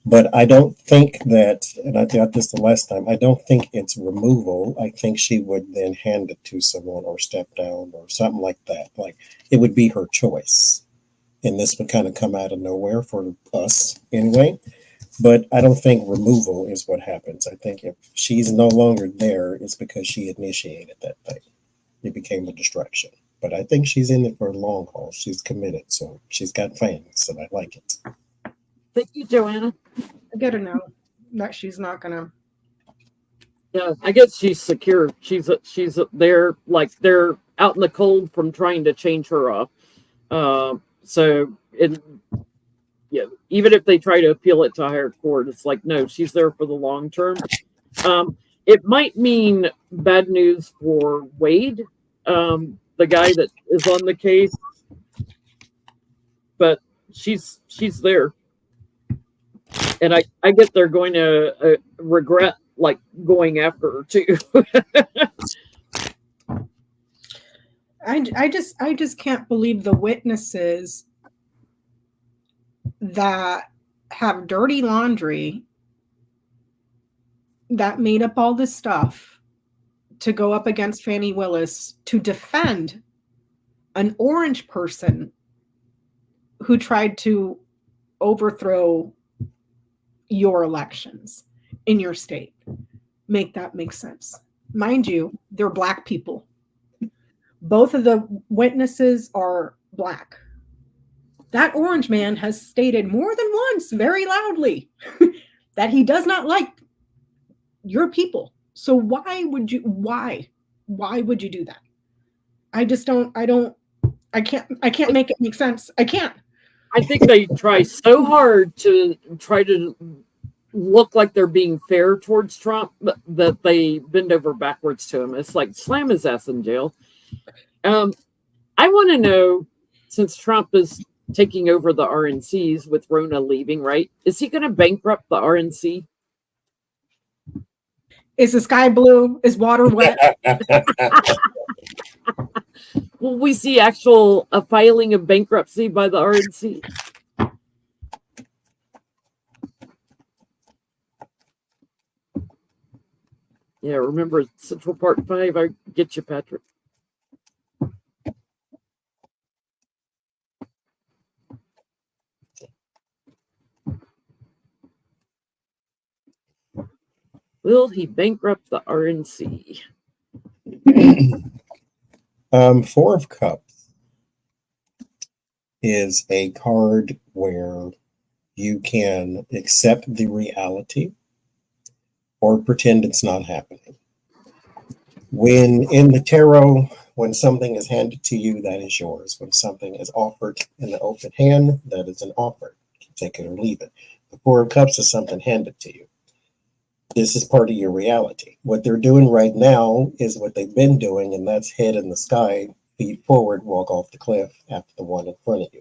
But I don't think that, and I got this the last time, I don't think it's removal. I think she would then hand it to someone or step down or something like that. Like, it would be her choice. And this would kind of come out of nowhere for us anyway. But I don't think removal is what happens. I think if she's no longer there, it's because she initiated that thing. It became a distraction. But I think she's in it for a long haul. She's committed. So she's got fans, and I like it. Thank you, Joanna. I gotta know that she's not gonna. Yeah, I guess she's secure. She's there, like they're out in the cold from trying to change her off. So even if they try to appeal it to higher court, it's like, no, she's there for the long term. It might mean bad news for Wade, the guy that is on the case, but she's there. And I get they're going to regret like going after her too. I just can't believe the witnesses that have dirty laundry that made up all this stuff to go up against Fani Willis to defend an orange person who tried to overthrow your elections in your state. Make that make sense. Mind you, they're Black people. Both of the witnesses are Black. That orange man has stated more than once, very loudly, that he does not like your people. So why would you do that? I can't make it make sense. I can't. I think they try so hard to try to look like they're being fair towards Trump, but that they bend over backwards to him. It's like slam his ass in jail. I want to know, since Trump is taking over the RNCs with Rona leaving, right? Is he going to bankrupt the RNC? Is the sky blue? Is water wet? Will we see actual filing of bankruptcy by the RNC? Yeah, remember Central Park 5? I get you, Patrick. Will he bankrupt the RNC? Four of Cups is a card where you can accept the reality or pretend it's not happening. When in the tarot, when something is handed to you, that is yours. When something is offered in the open hand, that is an offer. You take it or leave it. The Four of Cups is something handed to you. This is part of your reality. What they're doing right now is what they've been doing, and that's head in the sky, feet forward, walk off the cliff after the one in front of you.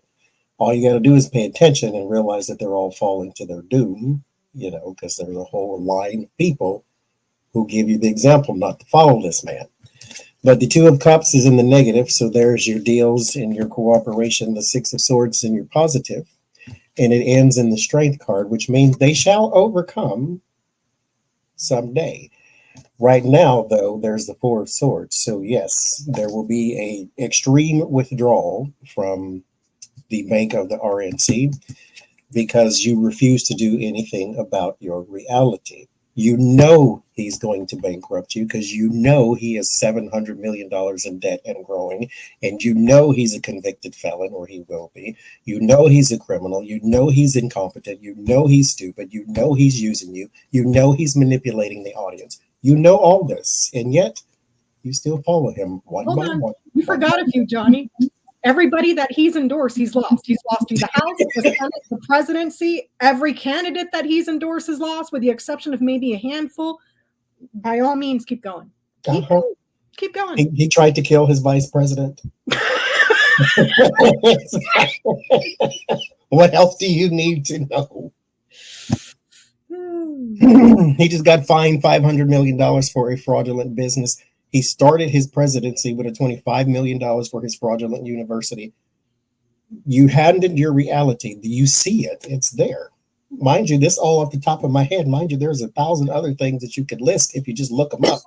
All you got to do is pay attention and realize that they're all falling to their doom, because there's a whole line of people who give you the example not to follow this man. But the Two of Cups is in the negative, so there's your deals and your cooperation, the Six of Swords and your positive, and it ends in the Strength card, which means they shall overcome someday. Right now, though, there's the Four of Swords. So yes, there will be a extreme withdrawal from the bank of the RNC because you refuse to do anything about your reality. You know he's going to bankrupt you because you know he is $700 million in debt and growing, and you know he's a convicted felon, or he will be. You know he's a criminal. You know he's incompetent. You know he's stupid. You know he's using you. You know he's manipulating the audience. You know all this, and yet you still follow him one by one. You forgot a few, Johnny. Everybody that he's endorsed, he's lost. He's lost to the House, the Senate, the presidency. Every candidate that he's endorsed is lost, with the exception of maybe a handful. By all means, keep going. Keep going. He tried to kill his vice president. What else do you need to know? He just got fined $500 million for a fraudulent business. He started his presidency with a $25 million for his fraudulent university. You handed your reality. You see it. It's there. Mind you, this all off the top of my head. Mind you, there's 1,000 other things that you could list if you just look them up.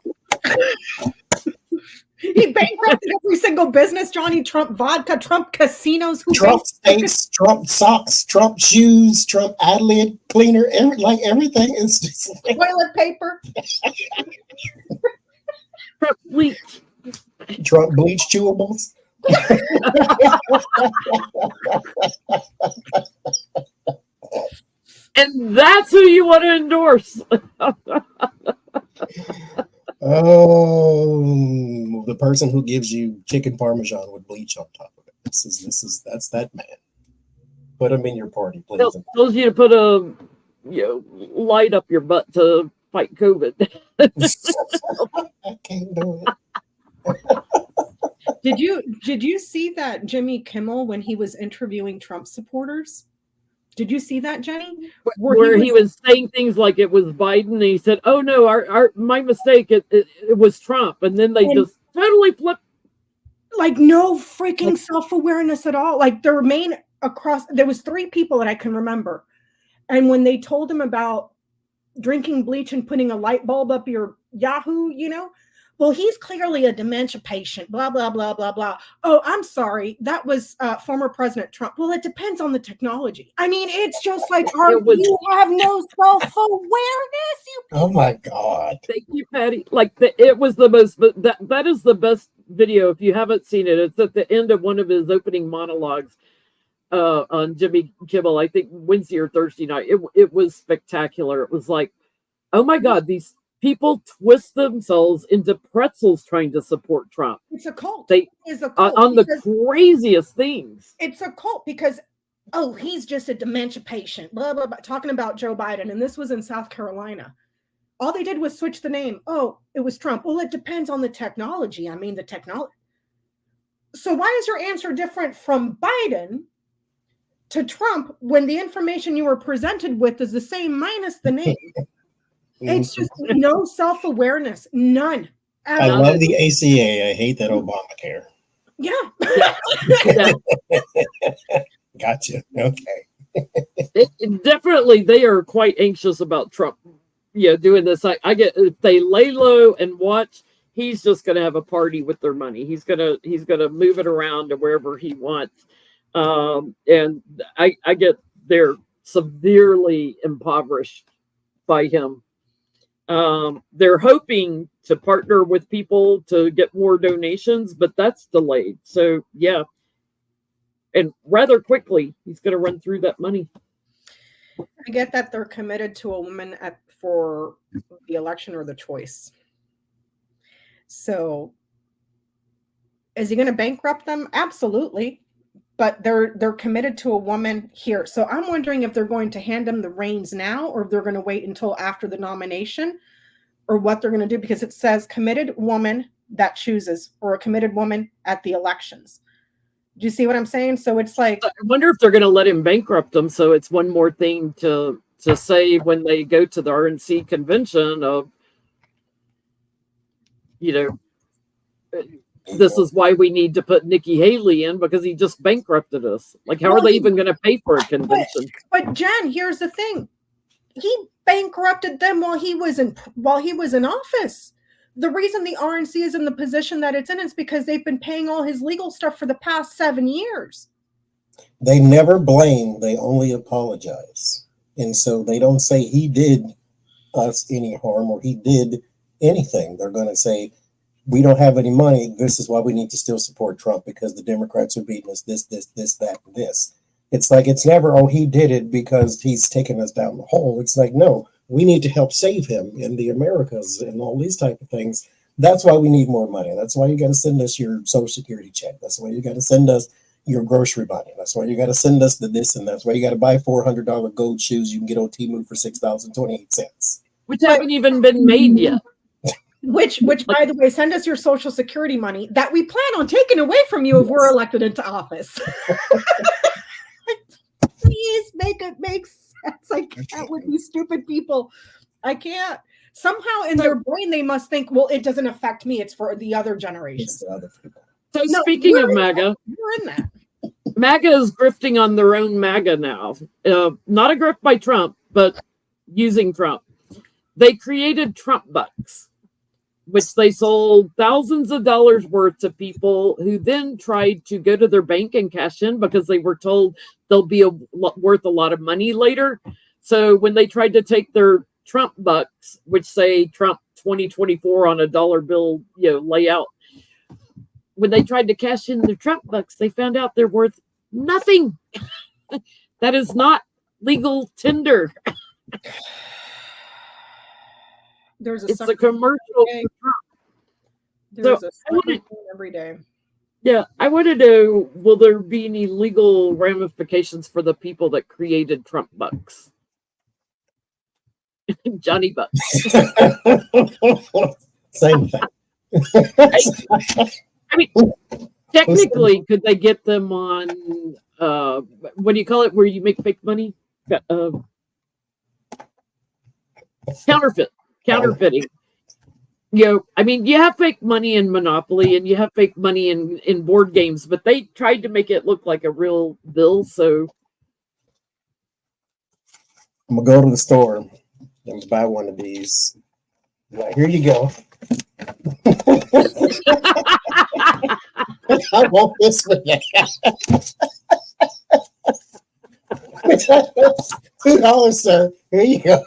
He bankrupted every single business. Johnny, Trump vodka, Trump casinos. Trump steaks, Trump socks, Trump shoes, Trump Adelaide cleaner. Everything is just like toilet paper. Trump bleach. Trump bleach chewables. And that's who you want to endorse. Oh, the person who gives you chicken parmesan with bleach on top of it. That's that man. Put him in your party, please. Tells you to put a light up your butt to fight COVID. I can't do it. Did you see that Jimmy Kimmel when he was interviewing Trump supporters? Did you see that, Jenny? Where he was saying things like it was Biden, and he said, "Oh no, my mistake. It was Trump," and then they just totally flipped. Like no freaking self-awareness at all. Like there was 3 people that I can remember, and when they told him about drinking bleach and putting a light bulb up your Yahoo, well, he's clearly a dementia patient, blah, blah, blah, blah, blah. Oh, I'm sorry. That was former President Trump. Well, it depends on the technology. I mean, it's just like, you have no self-awareness. Oh, my God. Thank you, Patty. It was the most, but that is the best video. If you haven't seen it, it's at the end of one of his opening monologues on Jimmy Kimmel, I think Wednesday or Thursday night. It was spectacular. It was like, oh, my God, these people twist themselves into pretzels trying to support Trump. It's a cult. It is a cult on the craziest things. It's a cult because oh, he's just a dementia patient, blah, blah, blah, talking about Joe Biden. And this was in South Carolina. All they did was switch the name. Oh, it was Trump. Well, it depends on the technology. I mean, the technology. So why is your answer different from Biden to Trump when the information you were presented with is the same minus the name? It's just no self-awareness. None. I love the ACA. I hate that Obamacare. Yeah. Gotcha. Okay. Definitely, they are quite anxious about Trump, doing this. I get, if they lay low and watch, he's just going to have a party with their money. He's gonna move it around to wherever he wants. And I get they're severely impoverished by him. They're hoping to partner with people to get more donations, but that's delayed. So yeah. And rather quickly, he's going to run through that money. I get that they're committed to a woman for the election or the choice. So is he going to bankrupt them? Absolutely. But they're committed to a woman here. So I'm wondering if they're going to hand him the reins now, or if they're going to wait until after the nomination, or what they're going to do, because it says committed woman that chooses, or a committed woman at the elections. Do you see what I'm saying? So it's like, I wonder if they're going to let him bankrupt them. So it's one more thing to say when they go to the RNC convention of, this is why we need to put Nikki Haley in, because he just bankrupted us. Like, how are they even going to pay for a convention? But Jen, here's the thing. He bankrupted them while he was in office. The reason the RNC is in the position that it's in is because they've been paying all his legal stuff for the past 7 years. They never blame, they only apologize. And so they don't say he did us any harm or he did anything. They're going to say, we don't have any money. This is why we need to still support Trump, because the Democrats are beating us this, that, and this. It's like, it's never, oh, he did it because he's taken us down the hole. It's like, no, we need to help save him in the Americas and all these type of things. That's why we need more money. That's why you got to send us your Social Security check. That's why you got to send us your grocery money. That's why you got to send us the this, and that's why you got to buy $400 gold shoes you can get on Temu for $6.28. Which haven't even been made yet. Which, by the way, send us your Social Security money that we plan on taking away from you if we're elected into office. Please make it make sense. I can't with these stupid people. I can't. Somehow in their brain, they must think, well, it doesn't affect me. It's for the other generation. So speaking of MAGA, you're in that. MAGA is grifting on their own MAGA now. Not a grift by Trump, but using Trump. They created Trump bucks, which they sold thousands of dollars worth to people who then tried to go to their bank and cash in because they were told they'll be worth a lot of money later. So when they tried to take their Trump bucks, which say Trump 2024 on a dollar bill, layout, when they tried to cash in their Trump bucks, they found out they're worth nothing. That is not legal tender. It's a commercial for Trump. There's a every day. Yeah, I want to know, will there be any legal ramifications for the people that created Trump bucks? Johnny Bucks. Same thing. I mean, technically, could they get them on, what do you call it, where you make fake money? Counterfeiting. I mean, you have fake money in Monopoly and you have fake money in board games, but they tried to make it look like a real bill. So I'm gonna go to the store and buy one of these. Like, here you go. I want this one. $2, sir. Here you go.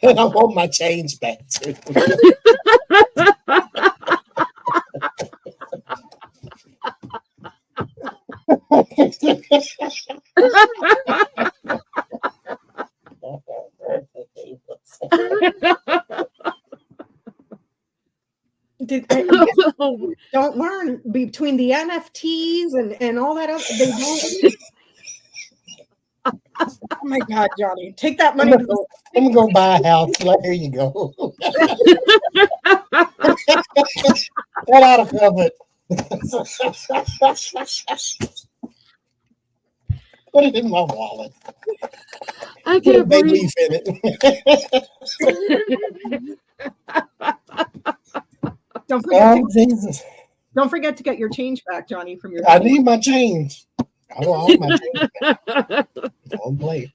And I want my change back too. know. Don't learn between the NFTs and all that else. They don't. Oh my God, Johnny, take that money. I'm gonna go buy a house. Like, here you go. Get out of it. Put it in my wallet. I Put a can't big breathe. leaf in it. Don't forget. Oh, Jesus. Don't forget to get your change back, Johnny, from your. I need my change. I want my change back. On plate.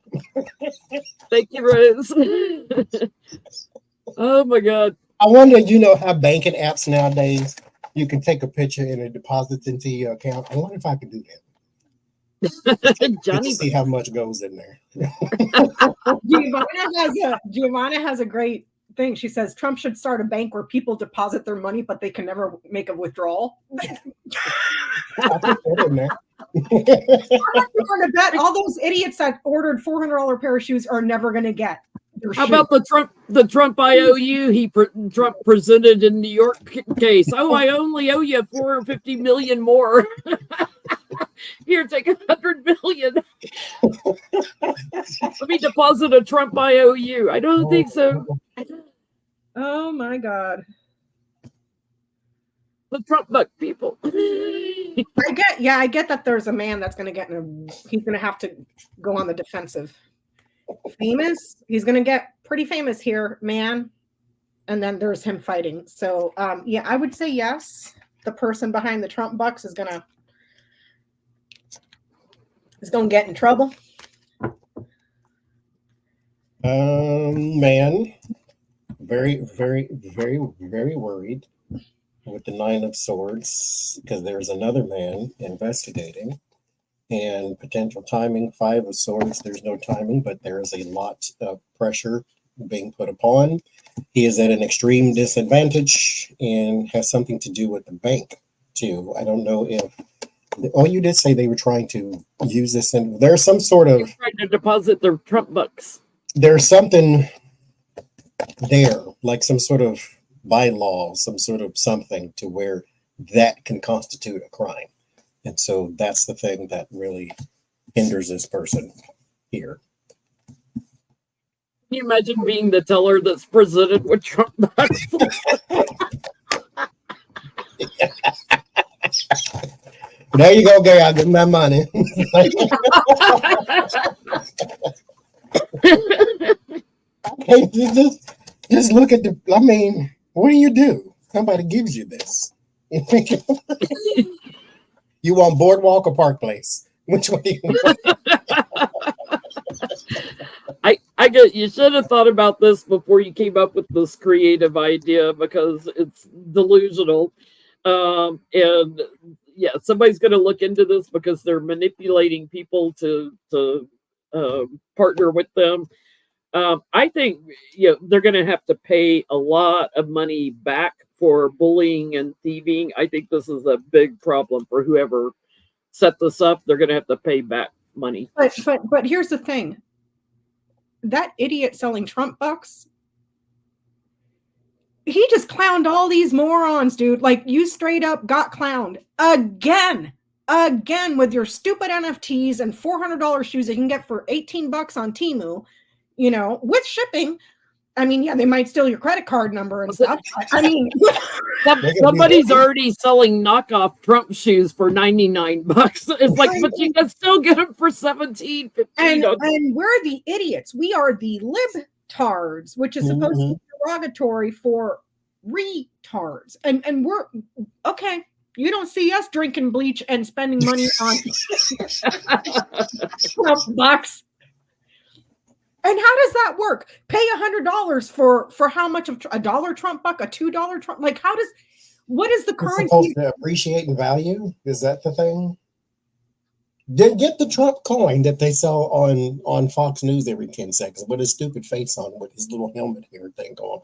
Thank you, Rose. Oh my God. I wonder, you know how banking apps nowadays, you can take a picture and it deposits into your account. I wonder if I could do that. Johnny, To see how much goes in there. Giovanna has a great thing. She says Trump should start a bank where people deposit their money, but they can never make a withdrawal. I put that in there. I'm going to bet all those idiots that ordered $400 pair of shoes are never going to get their how shoes. about the Trump IOU Trump presented in New York case? Oh, I only owe you 450 million more. Here, take 100 million. Let me deposit a Trump IOU. I don't think so. Oh my God. The Trump buck people. I get that there's a man that's going to he's going to have to go on the defensive. Famous, he's going to get pretty famous here, man. And then there's him fighting. So, yeah, I would say yes. The person behind the Trump bucks is going to get in trouble. Man, very, very, very, very worried with the 9 of Swords because there's another man investigating and potential timing. 5 of Swords, there's no timing, but there is a lot of pressure being put upon. He is at an extreme disadvantage and has something to do with the bank too. I don't know if you did say they were trying to use this, and there's some sort of trying to deposit their Trump bucks. There's something there, like some sort of bylaw, some sort of something to where that can constitute a crime. And so that's the thing that really hinders this person here. Can you imagine being the teller that's presented with Trump bucks? There you go, Gary. I'll give my money. Okay, just look at I mean, what do you do? Somebody gives you this. You want Boardwalk or Park Place? Which one do you want? I get you should have thought about this before you came up with this creative idea because it's delusional. And yeah, somebody's going to look into this because they're manipulating people to partner with them. I think they're going to have to pay a lot of money back for bullying and thieving. I think this is a big problem for whoever set this up. They're going to have to pay back money. But here's the thing. That idiot selling Trump bucks, he just clowned all these morons, dude. Like, you straight up got clowned again with your stupid NFTs and $400 shoes that you can get for $18 on Temu, with shipping. I mean, yeah, they might steal your credit card number and stuff. I mean, somebody's already selling knockoff Trump shoes for $99. It's like, but you can still get them for $17, $15. And we're the idiots. We are the libtards, which is supposed to be derogatory for retards. And we're okay. You don't see us drinking bleach and spending money on Trump bucks. And how does that work? Pay $100 for how much of a $1 Trump buck, a $2 Trump? Like, what is the currency? It's supposed to appreciate in value? Is that the thing? Then get the Trump coin that they sell on Fox News every 10 seconds with his stupid face on, with his little helmet here thing going.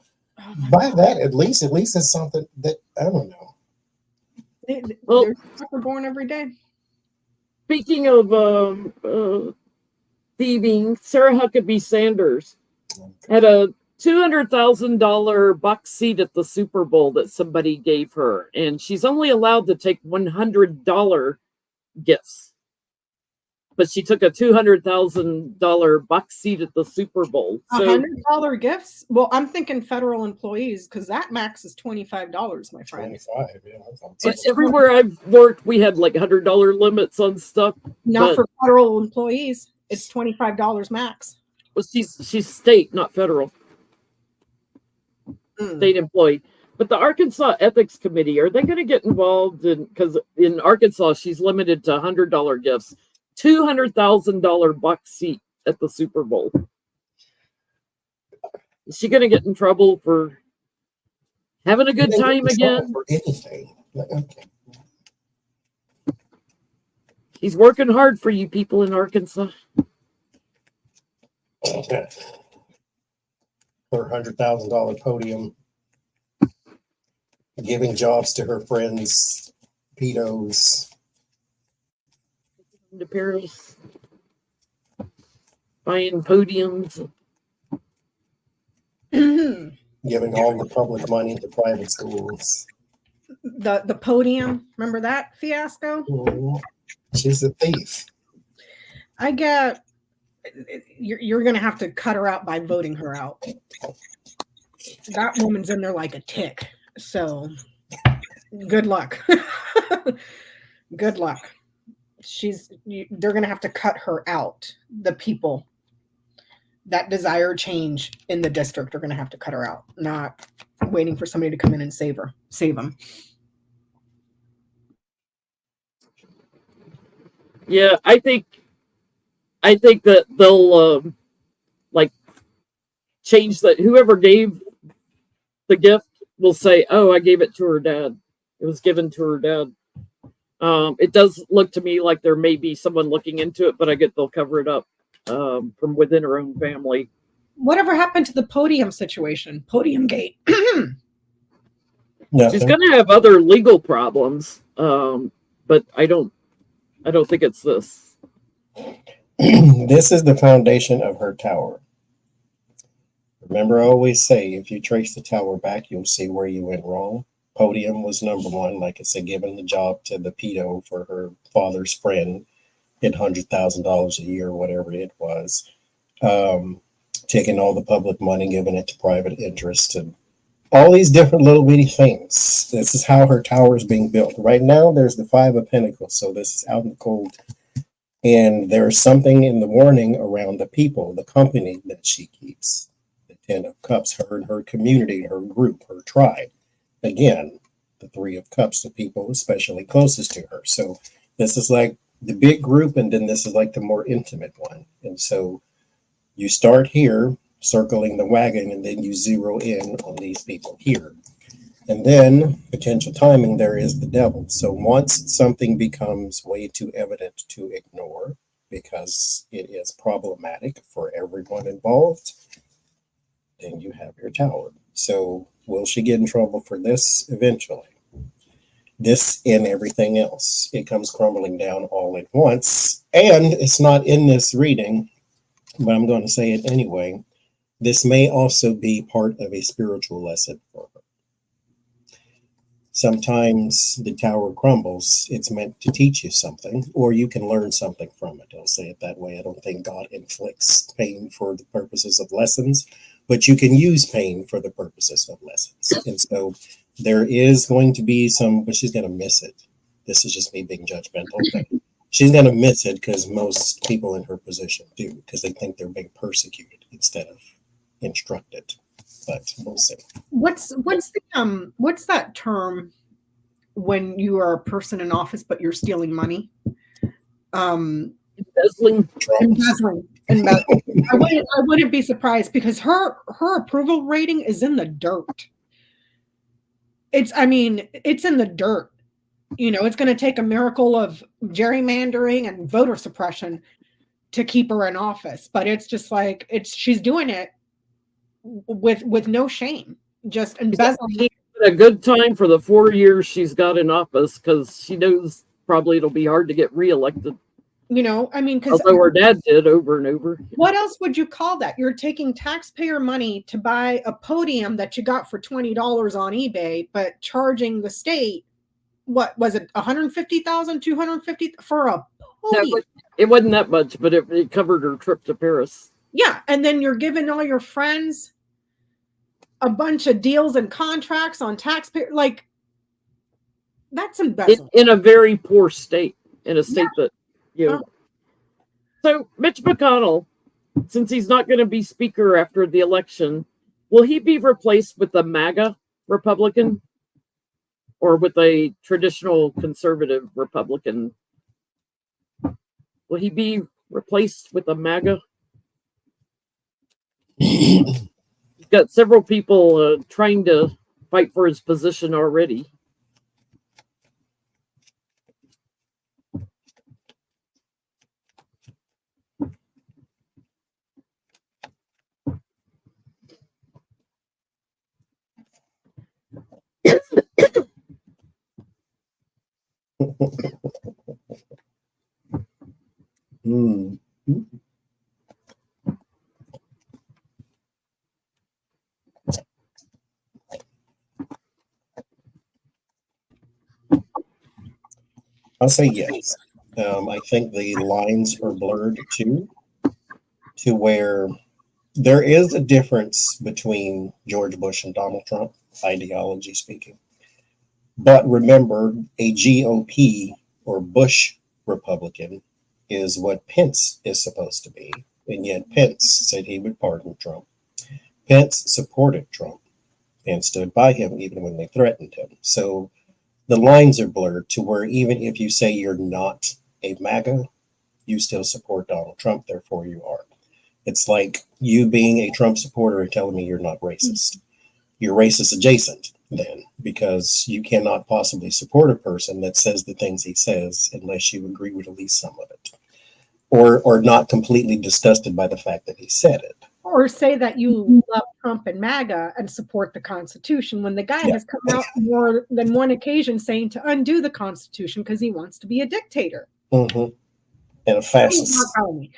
Buy that at least it's something that I don't know. There's people born every day. Speaking of thieving, Sarah Huckabee Sanders had a $200,000 box seat at the Super Bowl that somebody gave her, and she's only allowed to take $100 gifts. But she took a $200,000 box seat at the Super Bowl. So, $100 gifts? Well, I'm thinking federal employees because that max is $25, my friend. 25, yeah. it's everywhere I've worked, we had like $100 limits on stuff. Not for federal employees. It's $25 max. Well, she's state, not federal. State employee. But the Arkansas Ethics Committee, are they going to get involved in, because in Arkansas she's limited to $100 gifts, $200,000 box seat at the Super Bowl. Is she going to get in trouble for having a good time again? For anything. Okay. He's working hard for you people in Arkansas. Okay. Her $100,000 podium, giving jobs to her friends, pedos. To Paris, buying podiums. Giving all the public money to private schools. The podium, remember that fiasco? She's a thief. I get you're gonna have to cut her out by voting her out. That woman's in there like a tick. So good luck. Good luck. They're gonna have to cut her out. The people that desire change in the district are gonna have to cut her out, not waiting for somebody to come in and save them. Yeah, I think that they'll like change that. Whoever gave the gift will say, "Oh, I gave it to her dad. It was given to her dad." It does look to me like there may be someone looking into it, but I get they'll cover it up from within her own family. Whatever happened to the podium situation? Podium gate. No, She's going to have other legal problems, but I don't think it's this. This is the foundation of her tower. Remember, I always say, if you trace the tower back, you'll see where you went wrong. Podium was number one, like I said, giving the job to the pedo for her father's friend at $100,000 a year, whatever it was. Taking all the public money, giving it to private interests, and all these different little bitty things. This is how her tower is being built. Right now, there's the Five of Pentacles, so this is out in the cold. And there's something in the warning around the people, the company that she keeps. The Ten of Cups, her and her community, her group, her tribe. Again, the Three of Cups, the people especially closest to her. So this is like the big group, and then this is like the more intimate one. And so you start here, circling the wagon, and then you zero in on these people here. And then potential timing, there is the devil. So once something becomes way too evident to ignore because it is problematic for everyone involved, then you have your tower. So will she get in trouble for this eventually? This and everything else. It comes crumbling down all at once. And it's not in this reading, but I'm going to say it anyway. This may also be part of a spiritual lesson for her. Sometimes the tower crumbles. It's meant to teach you something, or you can learn something from it. I'll say it that way. I don't think God inflicts pain for the purposes of lessons, but you can use pain for the purposes of lessons. And so there is going to be some, but she's going to miss it. This is just me being judgmental. She's going to miss it because most people in her position do, because they think they're being persecuted instead of instructed. But we'll see. What's that term when you are a person in office but you're stealing money? Embezzling. I wouldn't be surprised because her approval rating is in the dirt. It's in the dirt. You know, it's going to take a miracle of gerrymandering and voter suppression to keep her in office. But it's just like she's doing it with no shame, just embezzling. A good time for the 4 years she's got in office because she knows probably it'll be hard to get reelected. You know, I mean, because although her dad did over and over. what else would you call that? You're taking taxpayer money to buy a podium that you got for $20 on eBay, but charging the state, what was it, 150,000, 250 for a No, podium? it wasn't that much, but it covered her trip to Paris. Yeah, and then you're giving all your friends a bunch of deals and contracts on taxpayer, like that's embezzlement. In a very poor state, in a state that, you know. So Mitch McConnell, since he's not going to be speaker after the election, will he be replaced with a MAGA Republican or with a traditional conservative Republican? Will he be replaced with a MAGA? He's got several people trying to fight for his position already. Mm. I'll say yes. I think the lines are blurred too, to where there is a difference between George Bush and Donald Trump, ideology speaking. But remember, a GOP or Bush Republican is what Pence is supposed to be. And yet Pence said he would pardon Trump. Pence supported Trump and stood by him even when they threatened him. So the lines are blurred to where even if you say you're not a MAGA, you still support Donald Trump, therefore you are. It's like you being a Trump supporter and telling me you're not racist. You're racist adjacent then, because you cannot possibly support a person that says the things he says unless you agree with at least some of it. Or not completely disgusted by the fact that he said it. Or say that you love Trump and MAGA and support the Constitution when the guy has come out more than one occasion saying to undo the Constitution because he wants to be a dictator. Mm-hmm. And a fascist. Not telling me.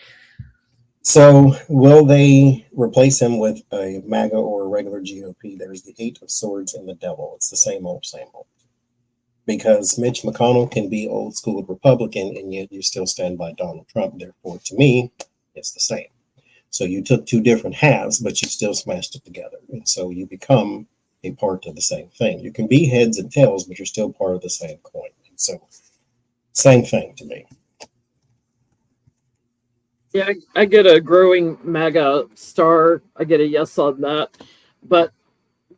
So will they replace him with a MAGA or a regular GOP? There's the 8 of Swords and the Devil. It's the same old, same old. Because Mitch McConnell can be old school Republican and yet you still stand by Donald Trump. Therefore, to me, it's the same. So you took two different halves, but you still smashed it together. And so you become a part of the same thing. You can be heads and tails, but you're still part of the same coin. And so same thing to me. Yeah, I get a growing MAGA star. I get a yes on that. But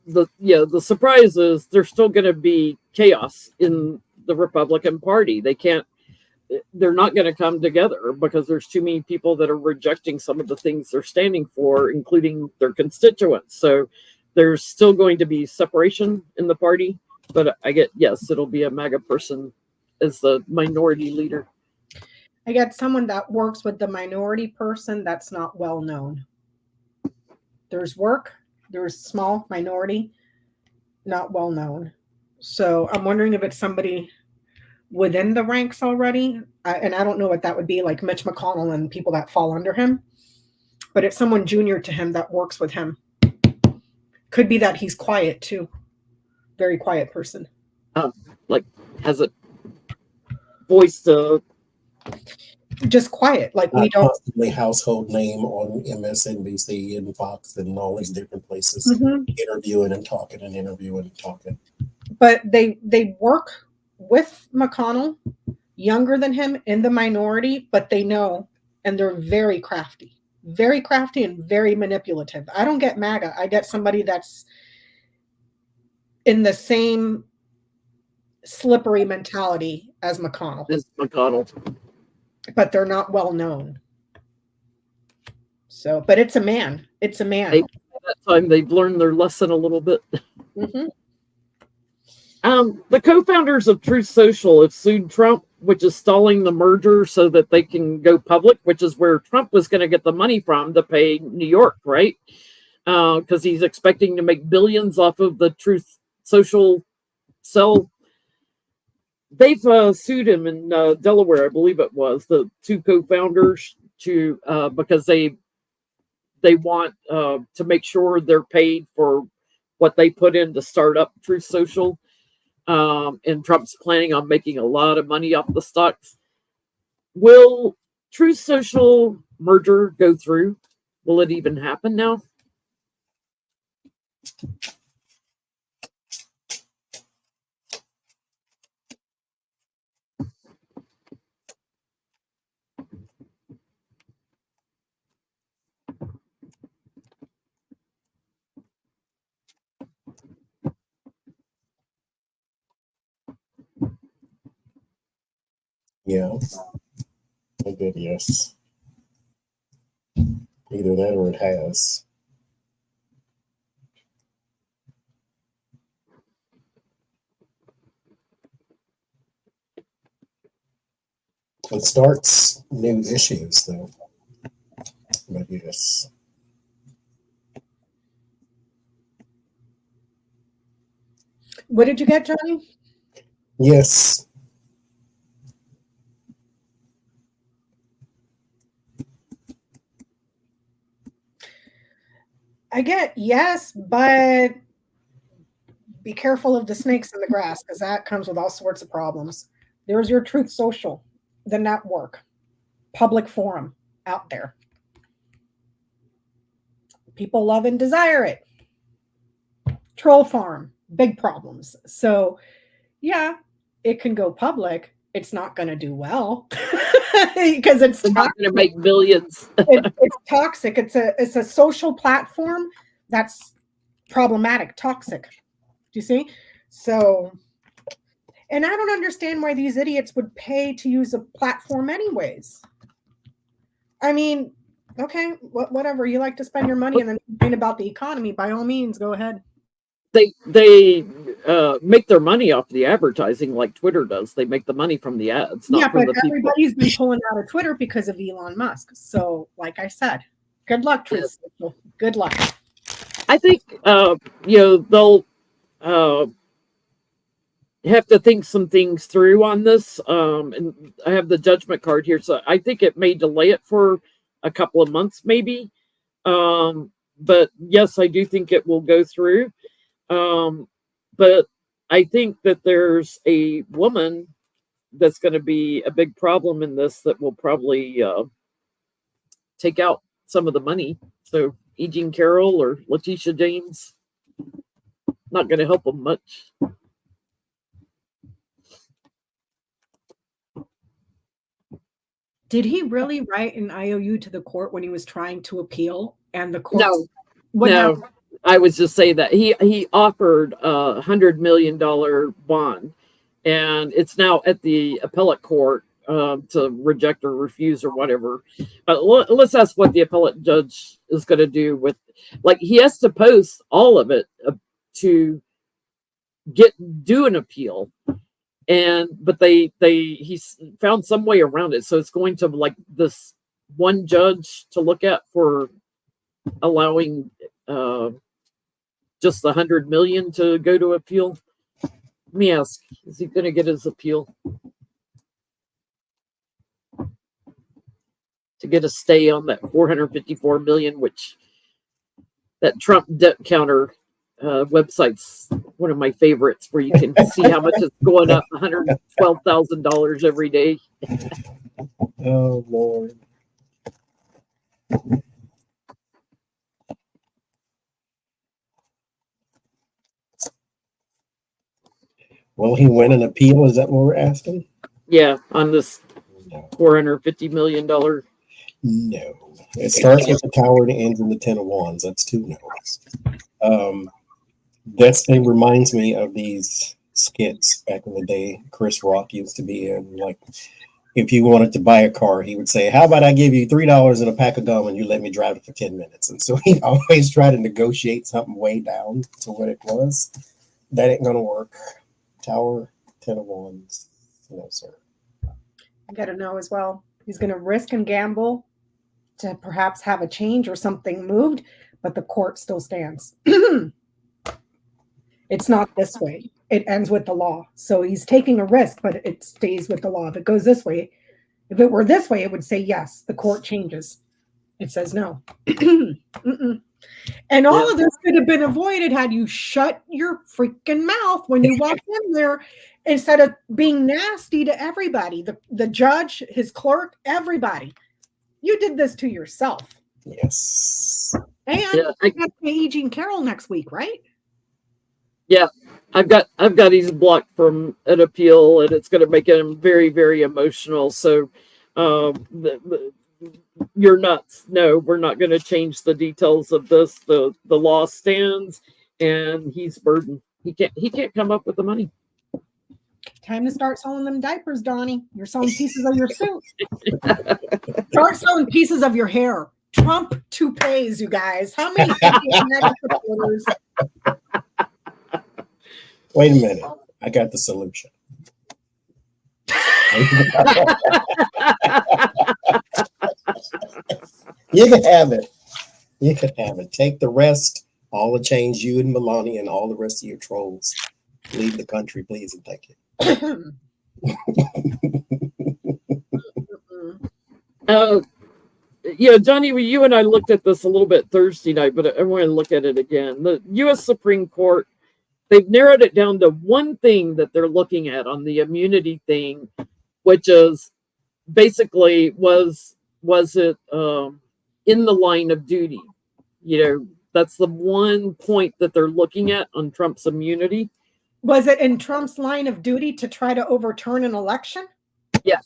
the surprise is there's still going to be chaos in the Republican Party. They're not going to come together because there's too many people that are rejecting some of the things they're standing for, including their constituents. So there's still going to be separation in the party. But I get, yes, it'll be a MAGA person as the minority leader. I got someone that works with the minority person that's not well known. There's small minority, not well known. So I'm wondering if it's somebody within the ranks already. And I don't know what that would be, like Mitch McConnell and people that fall under him. But it's someone junior to him that works with him. Could be that he's quiet too. Very quiet person. Like has a voice to... Just quiet, like we don't constantly household name on MSNBC and Fox and all these different places, interviewing and talking and interviewing and talking. But they work with McConnell, younger than him, in the minority, but they know, and they're very crafty and very manipulative. I don't get MAGA. I get somebody that's in the same slippery mentality as McConnell. But they're not well known. So, but it's a man. It's a man. At that time, they've learned their lesson a little bit. Mm-hmm. The co-founders of Truth Social have sued Trump, which is stalling the merger so that they can go public, which is where Trump was going to get the money from to pay New York, right? Because he's expecting to make billions off of the Truth Social sell they've sued him in Delaware, I believe it was, the two co-founders, to because they want to make sure they're paid for what they put in to start up Truth Social. And Trump's planning on making a lot of money off the stocks. Will Truth Social merger go through? Will it even happen now? Yeah, I did, yes. Either that or it has. It starts new issues, though. But yes. What did you get, Johnny? Yes. I get yes, but be careful of the snakes in the grass, because that comes with all sorts of problems. There's your Truth Social, the network, public forum out there. People love and desire it. Troll farm, big problems. So, yeah, it can go public. It's not going to do well because it's not going to make millions. It's toxic. It's a social platform that's problematic, toxic. Do you see? So, and I don't understand why these idiots would pay to use a platform anyways. I mean, okay, whatever. You like to spend your money and then complain about the economy, by all means, go ahead. They make their money off the advertising like Twitter does. They make the money from the ads, not from the people. Everybody's been pulling out of Twitter because of Elon Musk. So, like I said, good luck, Truth Social. Good luck. I think they'll have to think some things through on this. And I have the judgment card here, so I think it may delay it for a couple of months, maybe. But yes, I do think it will go through. But I think that there's a woman that's going to be a big problem in this that will probably take out some of the money. So E. Jean Carroll or Letitia James, not going to help them much. Did he really write an IOU to the court when he was trying to appeal? And the court? No. I was just saying that he offered $100 million bond, and it's now at the appellate court to reject or refuse or whatever. But let's ask what the appellate judge is going to do with, like, he has to post all of it to do an appeal, but he's found some way around it, so it's going to like this one judge to look at for allowing just the 100 million to go to appeal. Let me ask, is he going to get his appeal to get a stay on that 454 million, which that Trump debt counter website's one of my favorites, where you can see how much it's going up, $112,000 every day. Oh, Lord. Will he win an appeal? Is that what we're asking? Yeah, on this $450 million. No. It starts with the tower and ends in the 10 of wands. That's two no's. It reminds me of these skits back in the day Chris Rock used to be in. Like, if you wanted to buy a car, he would say, how about I give you $3 and a pack of gum and you let me drive it for 10 minutes? And so he always tried to negotiate something way down to what it was. That ain't going to work. Tower, 10 of wands. No, sir. I got to know as well. He's going to risk and gamble to perhaps have a change or something moved, but the court still stands. It's not this way. It ends with the law. So he's taking a risk, but it stays with the law. If it goes this way, if it were this way, it would say yes. The court changes. It says no. And all of this could have been avoided had you shut your freaking mouth when you walked in there, instead of being nasty to everybody, the judge, his clerk, everybody. You did this to yourself. Yes. And Yeah, I got to E. Jean Carroll next week, right? Yeah, I've got he's blocked from an appeal, and it's going to make him very, very emotional. So, you're nuts. No, we're not going to change the details of this. The law stands, and he's burdened. He can't come up with the money. Time to start selling them diapers, Donnie. You're selling pieces of your suit. Start selling pieces of your hair. Trump toupees, you guys. How many supporters? Wait a minute. I got the solution. You can have it. You can have it. Take the rest, all the change, you and Melania and all the rest of your trolls. Leave the country, please, and thank you. Yeah, Johnny, you and I looked at this a little bit Thursday night, but I want to look at it again. The U.S. Supreme Court, they've narrowed it down to one thing that they're looking at on the immunity thing, which is basically was it in the line of duty? You know, that's the one point that they're looking at on Trump's immunity. Was it in Trump's line of duty to try to overturn an election? Yeah.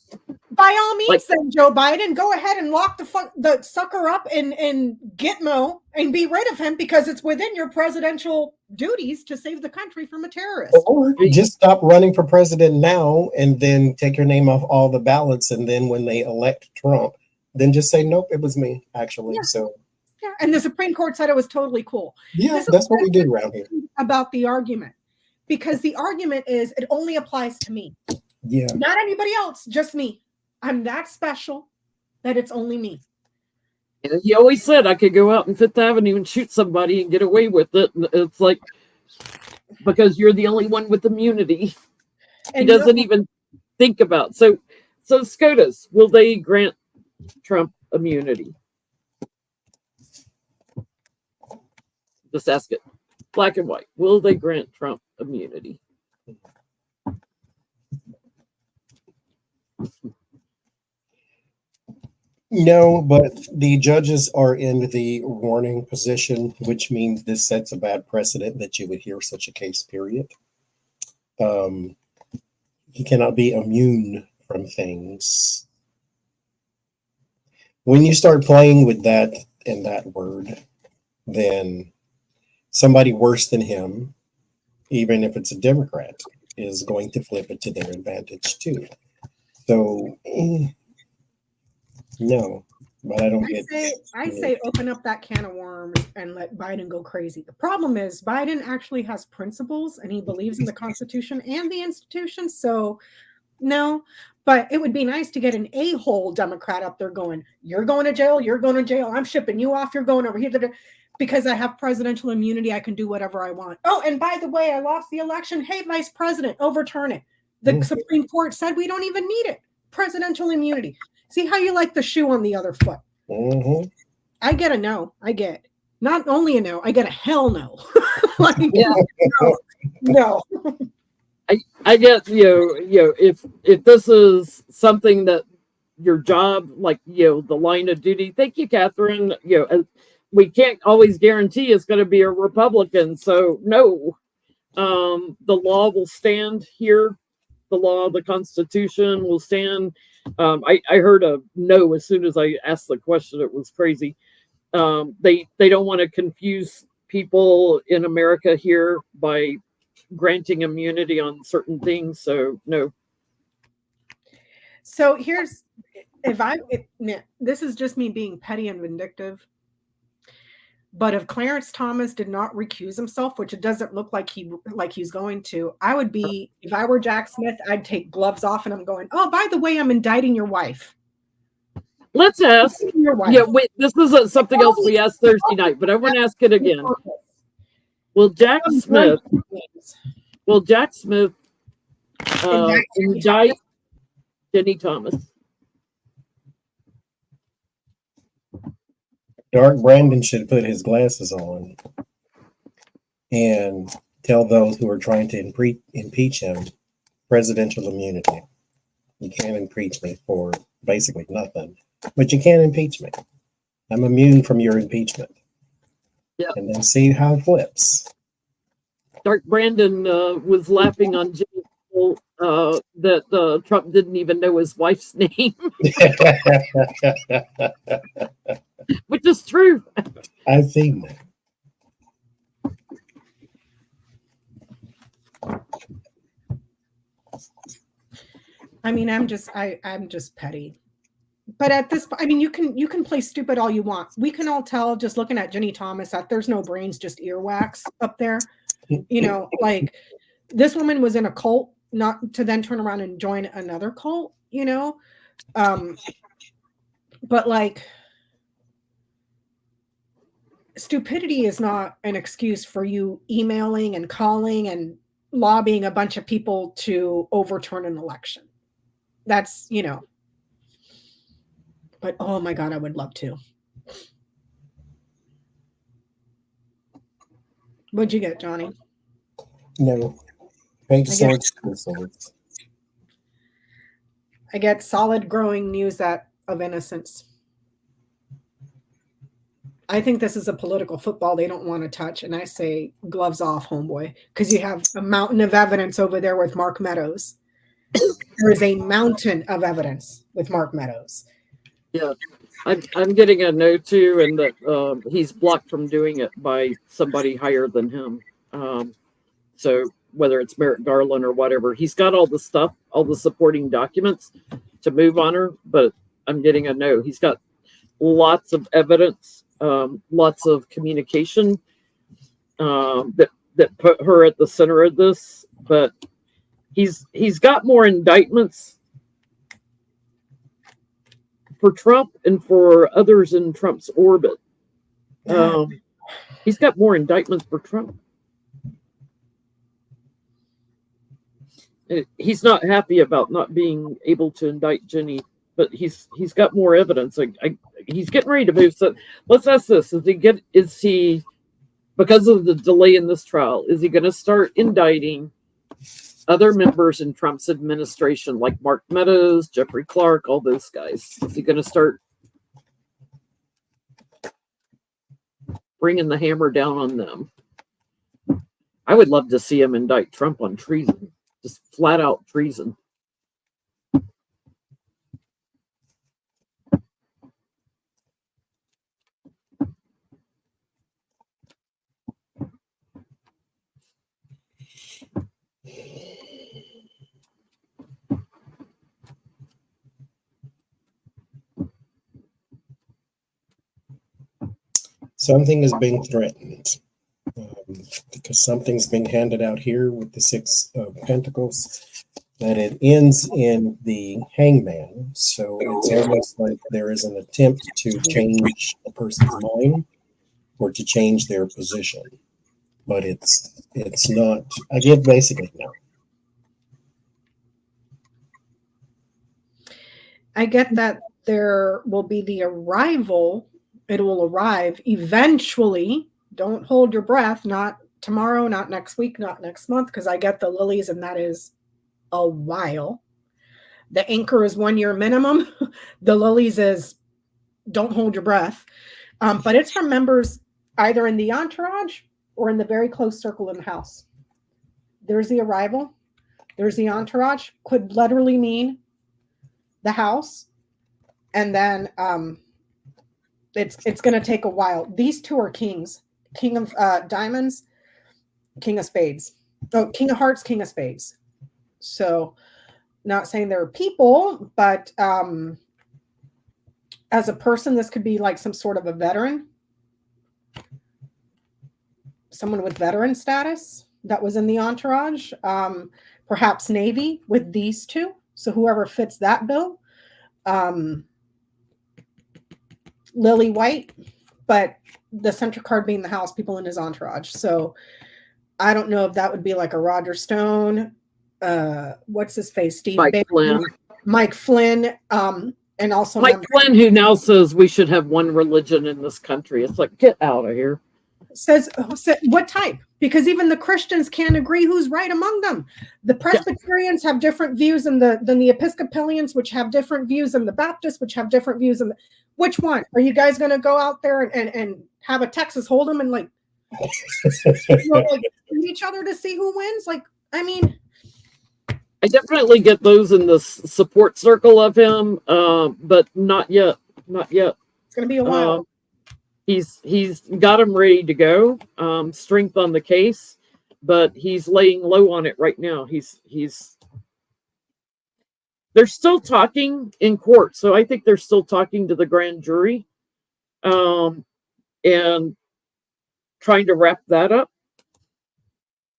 By all means, then, Joe Biden, go ahead and lock the sucker up in Gitmo and be rid of him, because it's within your presidential duties to save the country from a terrorist. Or just stop running for president now and then take your name off all the ballots. And then when they elect Trump, then just say, nope, it was me, actually. Yeah. So. Yeah. And the Supreme Court said it was totally cool. Yeah, that's what we do around here. About the argument. Because the argument is it only applies to me. Yeah. Not anybody else, just me. I'm that special that it's only me. He always said I could go out in Fifth Avenue and shoot somebody and get away with it. And it's like, because you're the only one with immunity. And he doesn't even think about. So SCOTUS, will they grant Trump immunity? Just ask it. Black and white. Will they grant Trump immunity? No, but the judges are in the warning position, which means this sets a bad precedent that you would hear such a case, period. He cannot be immune from things. When you start playing with that and that word, then somebody worse than him, even if it's a Democrat, is going to flip it to their advantage too. So, no, but I don't get. I say open up that can of worms and let Biden go crazy. The problem is Biden actually has principles and he believes in the Constitution and the institutions. So, no, but it would be nice to get an a-hole Democrat up there going, you're going to jail, you're going to jail, I'm shipping you off, you're going over here. Because I have presidential immunity, I can do whatever I want. Oh, and by the way, I lost the election. Hey, Vice President, overturn it. The Supreme Court said we don't even need it. Presidential immunity. See how you like the shoe on the other foot. Mm-hmm. I get a no. I get not only a no, I get a hell no. Like, no. I get, if this is something that your job, like, the line of duty. Thank you, Catherine. We can't always guarantee it's going to be a Republican. So no, the law will stand here. The law, the Constitution will stand. I heard a no as soon as I asked the question. It was crazy. They don't want to confuse people in America here by granting immunity on certain things. So no. So here's, this is just me being petty and vindictive. But if Clarence Thomas did not recuse himself, which it doesn't look like he's going to, I would be, if I were Jack Smith, I'd take gloves off and I'm going, oh, by the way, I'm indicting your wife. Let's ask. Your wife. Yeah, wait, this is something else we asked Thursday night, but I want to ask it again. Well, Jack Smith indict Jenny Thomas. Dark Brandon should put his glasses on and tell those who are trying to impeach him presidential immunity. You can't impeach me for basically nothing, but you can impeach me. I'm immune from your impeachment. Yeah. And then see how it flips. Dark Brandon was laughing on Jimmy that Trump didn't even know his wife's name, which is true. I've seen that. I mean, I'm just petty. But at this point, I mean, you can play stupid all you want. We can all tell just looking at Jenny Thomas that there's no brains, just earwax up there. You know, like this woman was in a cult, not to then turn around and join another cult, you know? But like, stupidity is not an excuse for you emailing and calling and lobbying a bunch of people to overturn an election. That's, you know, but oh my God, I would love to. What'd you get, Johnny? No. Page swords, swords. I get solid growing news of innocence. I think this is a political football they don't want to touch. And I say gloves off, homeboy, because you have a mountain of evidence over there with Mark Meadows. There is a mountain of evidence with Mark Meadows. Yeah, I'm getting a no too, and that he's blocked from doing it by somebody higher than him. So whether it's Merrick Garland or whatever, he's got all the stuff, all the supporting documents to move on her, but I'm getting a no. He's got lots of evidence, lots of communication that put her at the center of this, but he's got more indictments for Trump and for others in Trump's orbit. He's got more indictments for Trump. He's not happy about not being able to indict Jenny, but he's got more evidence. He's getting ready to move. So let's ask this: is he because of the delay in this trial? Is he going to start indicting other members in Trump's administration, like Mark Meadows, Jeffrey Clark, all those guys? Is he going to start bringing the hammer down on them? I would love to see him indict Trump on treason, just flat out treason. Something is being threatened because something's being handed out here with the Six of Pentacles that it ends in the Hangman. So it's almost like there is an attempt to change a person's mind or to change their position, but it's not. I give basically no. I get that there will be the arrival. It will arrive eventually. Don't hold your breath. Not tomorrow, not next week, not next month, because I get the lilies, and that is a while. The anchor is 1 year minimum. The lilies is don't hold your breath. But it's from members either in the entourage or in the very close circle in the house. There's the arrival. There's the entourage. Could literally mean the house. And then it's going to take a while. These two are kings. King of diamonds, king of spades. Oh, king of hearts, king of spades. So not saying they're people, but as a person, this could be like some sort of a veteran. Someone with veteran status that was in the entourage. Perhaps Navy with these two. So whoever fits that bill. Lily White, but the center card being the House, people in his entourage. So I don't know if that would be like a Roger Stone, what's his face, Steve Mike Bannon, Flynn. Mike Flynn, and also Mike Flynn, who now says we should have one religion in this country. It's like, get out of here. says what type? Because even the Christians can't agree who's right among them. The Presbyterians have different views than the Episcopalians, which have different views than the Baptists, which have different views. Which one? Are you guys going to go out there and have a Texas Hold'em and like, like beat each other to see who wins? Like, I mean, I definitely get those in the support circle of him, but not yet. Not yet. It's going to be a while. He's got him ready to go. Strength on the case, but he's laying low on it right now. They're still talking in court, so I think they're still talking to the grand jury, and trying to wrap that up.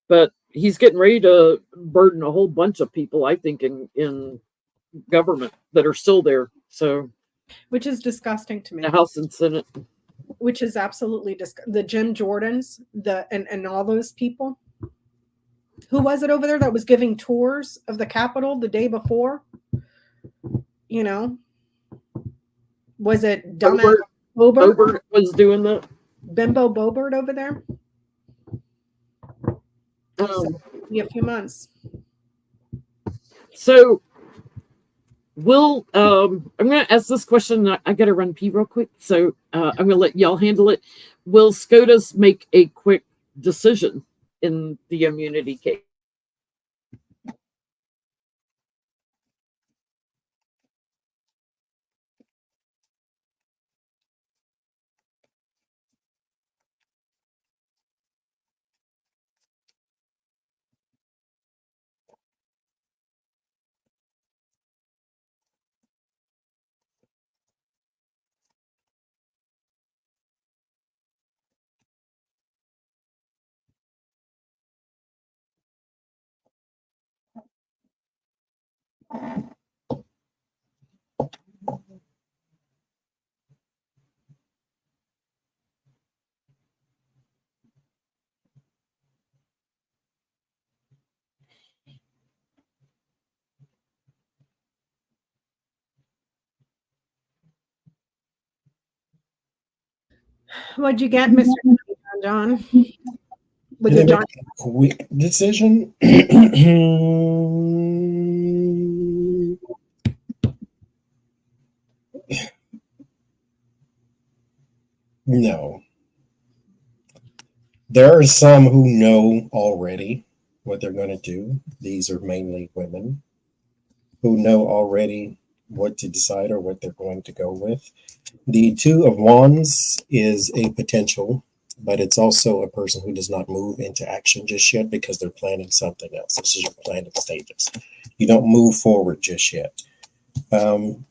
But he's getting ready to burden a whole bunch of people, I think, in government that are still there. So, which is disgusting to me. The House and Senate. Which is absolutely the Jim Jordans, and all those people. Who was it over there that was giving tours of the Capitol the day before? You know, was it dumbass Boebert? Boebert was doing that. Bimbo Boebert over there. Be a few months. So, I'm going to ask this question. I got to run pee real quick, so I'm going to let y'all handle it. Will SCOTUS make a quick decision in the immunity case? What'd you get, Mr. John? With your John? Quick decision. No. There are some who know already what they're going to do. These are mainly women who know already what to decide or what they're going to go with. The Two of Wands is a potential, but it's also a person who does not move into action just yet because they're planning something else. This is your planning stages. You don't move forward just yet.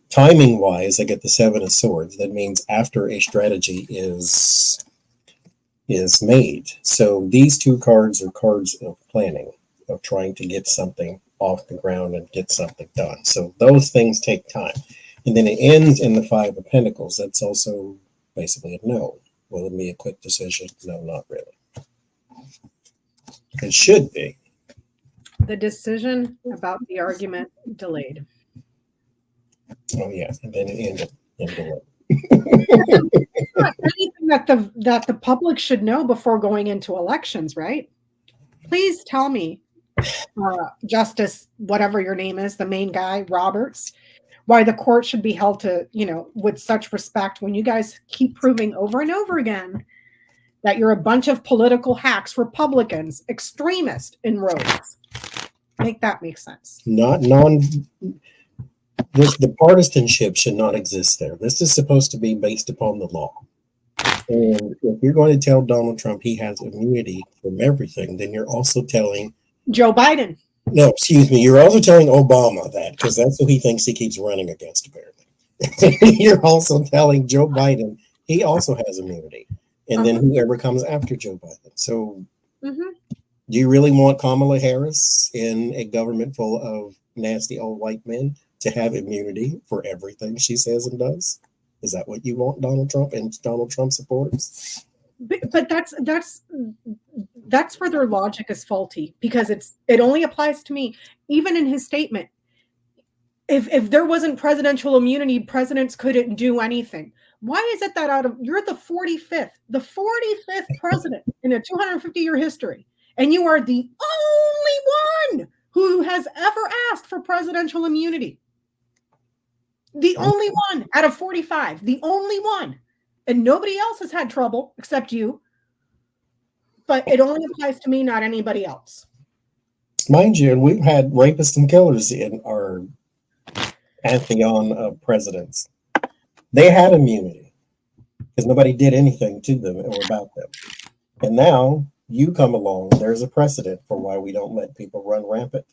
Timing wise, I get the Seven of Swords. That means after a strategy is made. So these two cards are cards of planning, of trying to get something off the ground and get something done. So those things take time. And then it ends in the Five of Pentacles. That's also basically a no. Will it be a quick decision? No, not really. It should be. The decision about the argument delayed. Oh yeah, and then it ended in delay. Anything that the public should know before going into elections, right? Please tell me, Justice, whatever your name is, the main guy, Roberts, why the court should be held to, with such respect when you guys keep proving over and over again that you're a bunch of political hacks, Republicans, extremists, and rogues. Make that make sense. The partisanship should not exist there. This is supposed to be based upon the law. And if you're going to tell Donald Trump he has immunity from everything, then you're also telling Joe Biden. No, excuse me. You're also telling Obama that because that's who he thinks he keeps running against, apparently. You're also telling Joe Biden he also has immunity. And then whoever comes after Joe Biden. So do you really want Kamala Harris in a government full of nasty old white men to have immunity for everything she says and does? Is that what you want, Donald Trump and Donald Trump supporters? But that's where their logic is faulty, because it only applies to me. Even in his statement, if there wasn't presidential immunity, presidents couldn't do anything. Why is it that you're the 45th president in a 250-year history, and you are the only one who has ever asked for presidential immunity? The only one out of 45, the only one. And nobody else has had trouble except you. But it only applies to me, not anybody else. Mind you, we've had rapists and killers in our pantheon of presidents. They had immunity because nobody did anything to them or about them. And now you come along, there's a precedent for why we don't let people run rampant.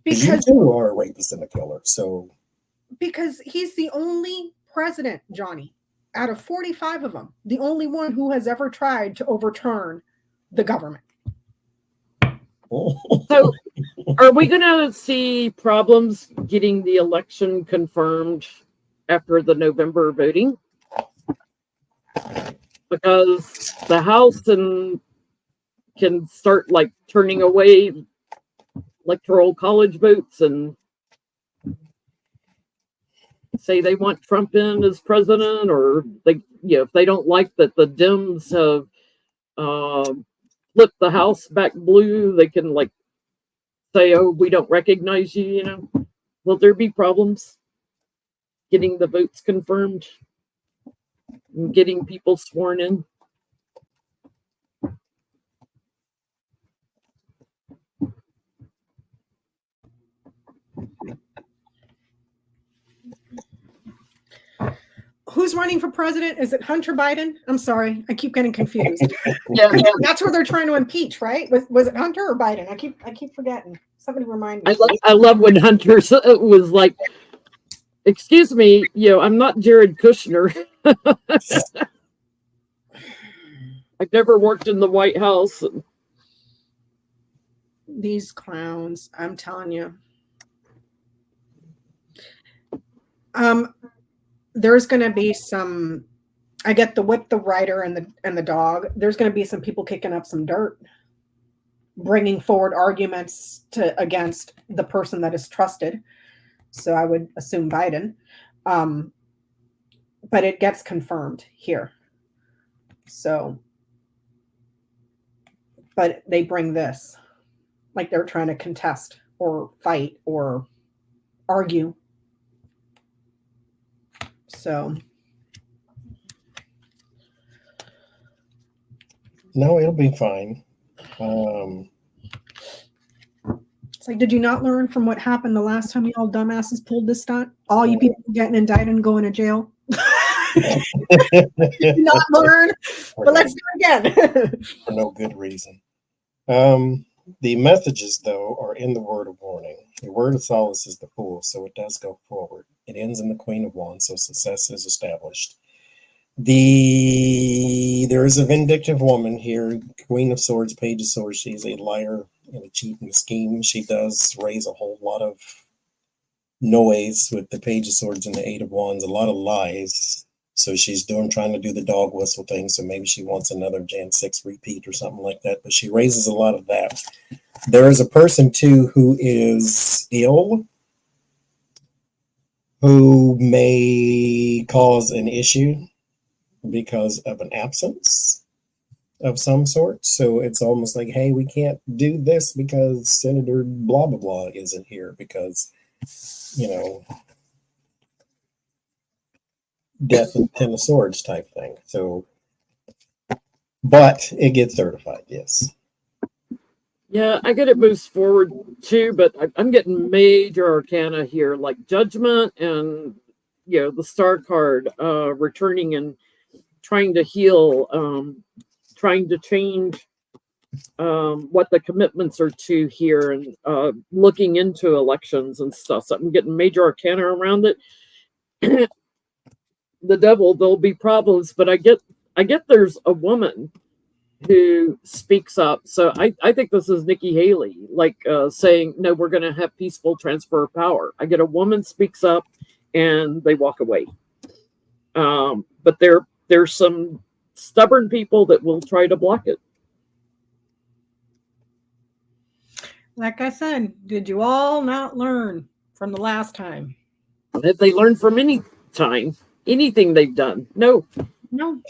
Because you too are a rapist and a killer. So because he's the only president, Johnny, out of 45 of them, the only one who has ever tried to overturn the government. So are we going to see problems getting the election confirmed after the November voting? Because the House can start like turning away Electoral college votes and say they want Trump in as president, or if they don't like that the Dems have flipped the House back blue, they can like say, "Oh, we don't recognize you." Will there be problems getting the votes confirmed and getting people sworn in? Who's running for president? Is it Hunter Biden? I'm sorry, I keep getting confused. Yeah, that's where they're trying to impeach, right? Was it Hunter or Biden? I keep forgetting. Somebody remind me. I love when Hunter was like, "Excuse me, I'm not Jared Kushner. I've never worked in the White House." These clowns, I'm telling you. There's going to be some. I get the whip, the rider, and the dog. There's going to be some people kicking up some dirt, bringing forward arguments against the person that is trusted. So I would assume Biden, but it gets confirmed here. So, but they bring this like they're trying to contest or fight or argue. So no, it'll be fine. It's like, did you not learn from what happened the last time you all dumbasses pulled this stunt? All you people getting indicted and going to jail. Did you not learn? But let's do it again. For no good reason. The messages, though, are in the word of warning. The word of solace is the fool, so it does go forward. It ends in the Queen of Wands, so success is established. There is a vindictive woman here, Queen of Swords, Page of Swords. She's a liar and a cheat and a scheme. She does raise a whole lot of noise with the Page of Swords and the Eight of Wands, a lot of lies. So she's trying to do the dog whistle thing. So maybe she wants another Jan 6 repeat or something like that. But she raises a lot of that. There is a person, too, who is ill, who may cause an issue because of an absence of some sort. So it's almost like, hey, we can't do this because Senator blah, blah, blah isn't here because, death and Ten of Swords type thing. So, but it gets certified, yes. Yeah, I get it moves forward too, but I'm getting major arcana here, like Judgment and the Star card, returning and trying to heal, trying to change what the commitments are to here, and looking into elections and stuff. So I'm getting major arcana around it. The devil, there'll be problems, but I get there's a woman who speaks up. So I think this is Nikki Haley, like saying, no, we're going to have peaceful transfer of power. I get a woman speaks up and they walk away. But there's some stubborn people that will try to block it. Like I said, did you all not learn from the last time? Have they learned from anything they've done? No. No.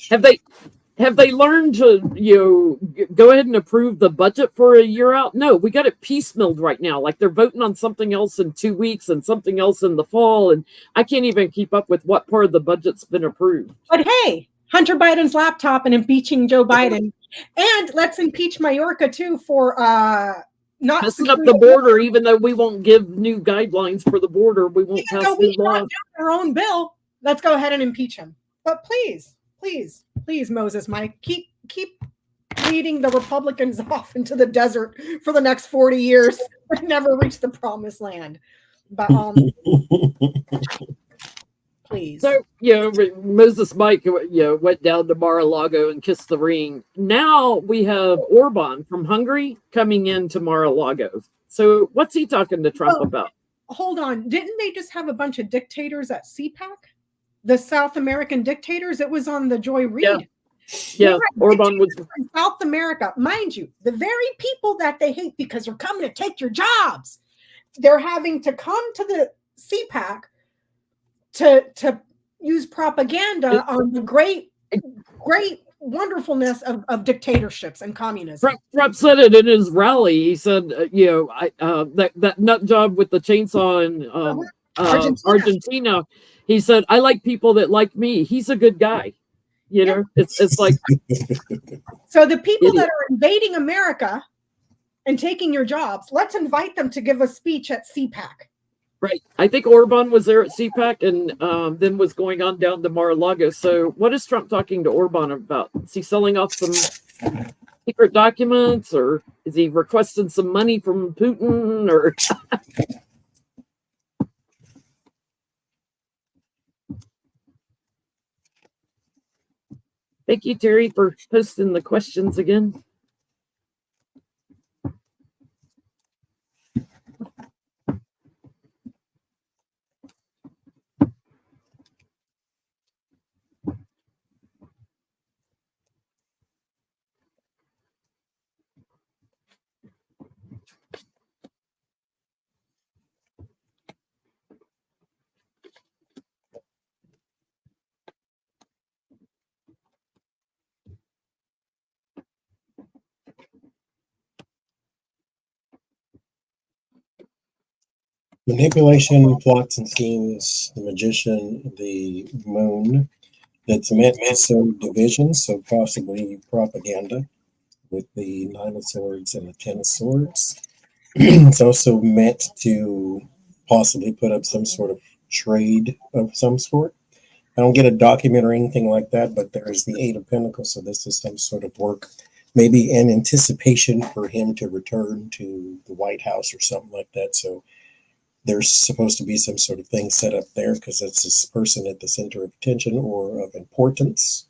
Have they learned to go ahead and approve the budget for a year out? No, we got it piecemealed right now. Like they're voting on something else in 2 weeks and something else in the fall, and I can't even keep up with what part of the budget's been approved. But hey, Hunter Biden's laptop and impeaching Joe Biden, and let's impeach Mayorkas too for not messing up the border. Even though we won't give new guidelines for the border, we won't pass new laws. Their own bill. Let's go ahead and impeach him. But please, Moses Mike, keep leading the Republicans off into the desert for the next 40 years, but never reach the promised land. But please. So Moses Mike went down to Mar-a-Lago and kissed the ring. Now we have Orban from Hungary coming into Mar-a-Lago. So what's he talking to Trump about? Hold on, didn't they just have a bunch of dictators at CPAC? The South American dictators? It was on the Joy Reid. Yeah, Orban was in South America. Mind you, the very people that they hate because they're coming to take your jobs, they're having to come to the CPAC to use propaganda on the great wonderfulness of dictatorships and communism. Trump said it in his rally. He said, that nut job with the chainsaw in Argentina. He said, I like people that like me. He's a good guy. It's like. So the people that are invading America and taking your jobs, let's invite them to give a speech at CPAC. Right. I think Orban was there at CPAC and then was going on down to Mar-a-Lago. So what is Trump talking to Orban about? Is he selling off some secret documents, or is he requesting some money from Putin, or... Thank you, Terry, for posting the questions again. Manipulation, plots and schemes, the magician, the moon. That's meant to sow division, so possibly propaganda with the 9 of swords and the 10 of swords. It's also meant to possibly put up some sort of trade of some sort. I don't get a document or anything like that, but there is the 8 of Pentacles, so this is some sort of work, maybe in anticipation for him to return to the White House or something like that. So there's supposed to be some sort of thing set up there because it's this person at the center of attention or of importance.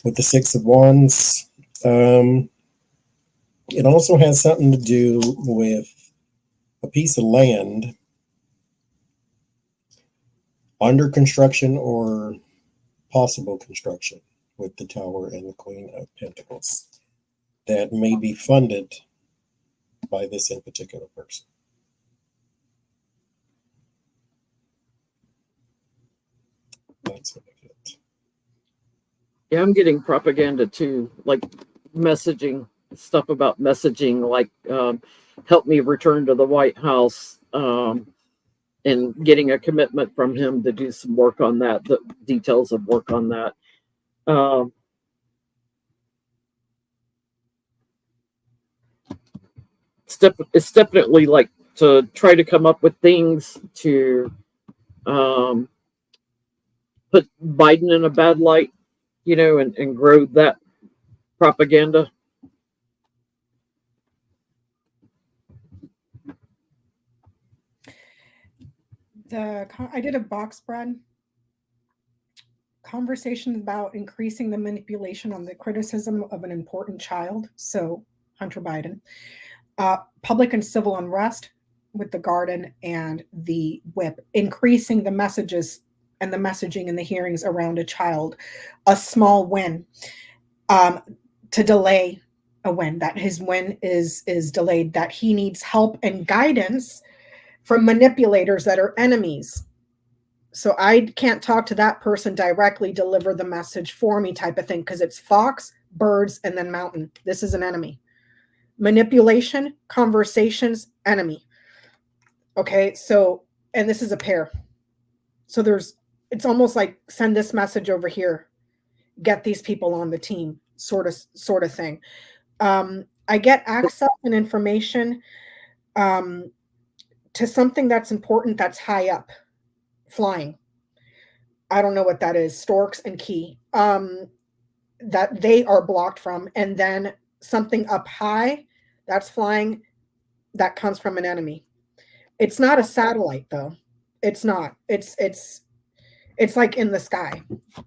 With the 6 of Wands, it also has something to do with a piece of land under construction or possible construction with the Tower and the Queen of Pentacles that may be funded by this in particular person. That's what I get. Yeah, I'm getting propaganda too, like messaging stuff about messaging, like help me return to the White House, and getting a commitment from him to do some work on that, the details of work on that. It's definitely like to try to come up with things to put Biden in a bad light, and grow that propaganda. I did a box spread conversation about increasing the manipulation on the criticism of an important child. So Hunter Biden, public and civil unrest with the garden and the whip, increasing the messages and the messaging and the hearings around a child, a small win, to delay a win, that his win is delayed, that he needs help and guidance from manipulators that are enemies. So I can't talk to that person directly, deliver the message for me type of thing, because it's fox, birds, and then mountain. This is an enemy. Manipulation, conversations, enemy. Okay, so, and this is a pair. So it's almost like send this message over here, get these people on the team, sort of thing. I get access and information to something that's important, that's high up, flying. I don't know what that is, storks and key, that they are blocked from. And then something up high that's flying, that comes from an enemy. It's not a satellite though. It's not. It's like in the sky,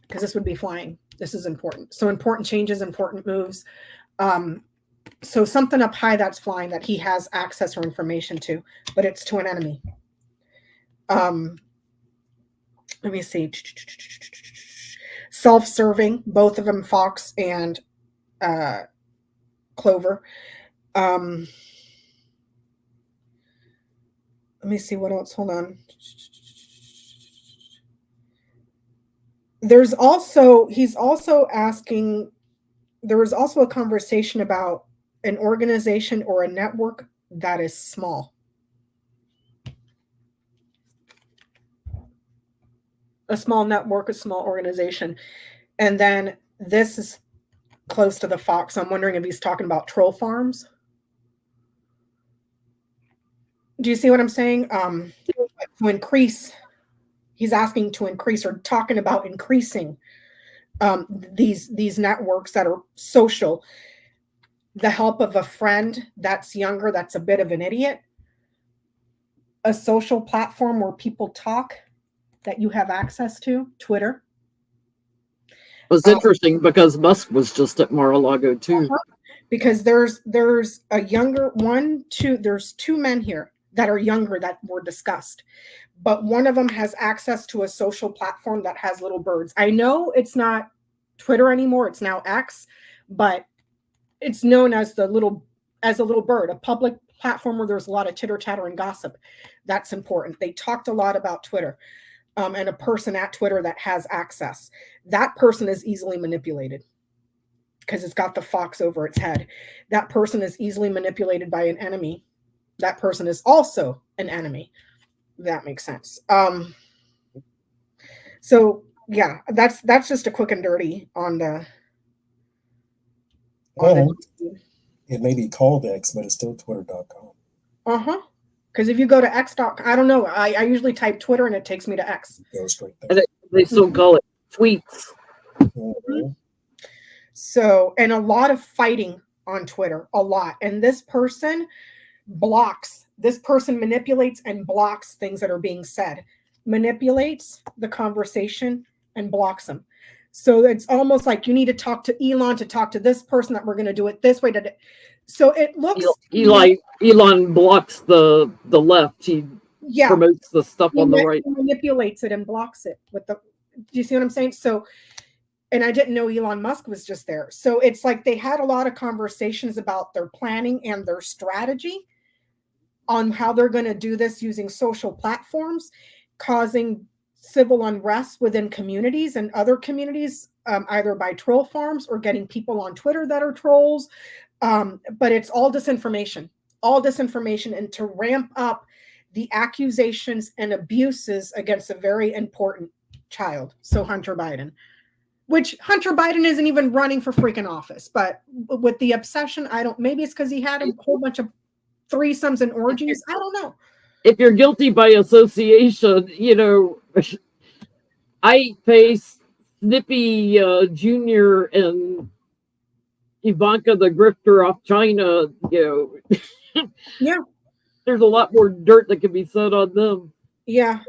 because this would be flying. This is important. So important changes, important moves. So something up high that's flying that he has access or information to, but it's to an enemy. Let me see. Self-serving, both of them, Fox and Clover. Let me see what else. Hold on. He's also asking, there was also a conversation about an organization or a network that is small. A small network, a small organization. And then this is close to the Fox. I'm wondering if he's talking about troll farms. Do you see what I'm saying? To increase, he's asking to increase, or talking about increasing these networks that are social. The help of a friend that's younger, that's a bit of an idiot. A social platform where people talk that you have access to, Twitter. It was interesting because Musk was just at Mar-a-Lago too. Because there's a younger there's two men here that are younger that were discussed, but one of them has access to a social platform that has little birds. I know it's not Twitter anymore, it's now X, but it's known as a little bird, a public platform where there's a lot of chitter chatter and gossip. That's important. They talked a lot about Twitter, and a person at Twitter that has access. That person is easily manipulated because it's got the fox over its head. That person is easily manipulated by an enemy. That person is also an enemy. That makes sense. So yeah, that's just a quick and dirty on the. It may be called X, but it's still twitter.com. Because if you go to X.com, I don't know. I usually type Twitter and it takes me to X. Go straight there. And they still call it tweets. Mm-hmm. So, and a lot of fighting on Twitter, a lot. And this person manipulates and blocks things that are being said, manipulates the conversation and blocks them. So it's almost like you need to talk to Elon to talk to this person, that we're going to do it this way. So it looks Elon blocks the left. He promotes the stuff on the right. He manipulates it and blocks it with the. Do you see what I'm saying? So, and I didn't know Elon Musk was just there. So it's like they had a lot of conversations about their planning and their strategy on how they're going to do this using social platforms, causing civil unrest within communities and other communities, either by troll farms or getting people on Twitter that are trolls. But it's all disinformation, and to ramp up the accusations and abuses against a very important child. So Hunter Biden, which Hunter Biden isn't even running for freaking office, but with the obsession, maybe it's because he had a whole bunch of threesomes and orgies. I don't know. If you're guilty by association, I face Snippy Jr. and Ivanka the grifter off China, Yeah. There's a lot more dirt that can be said on them. Yeah.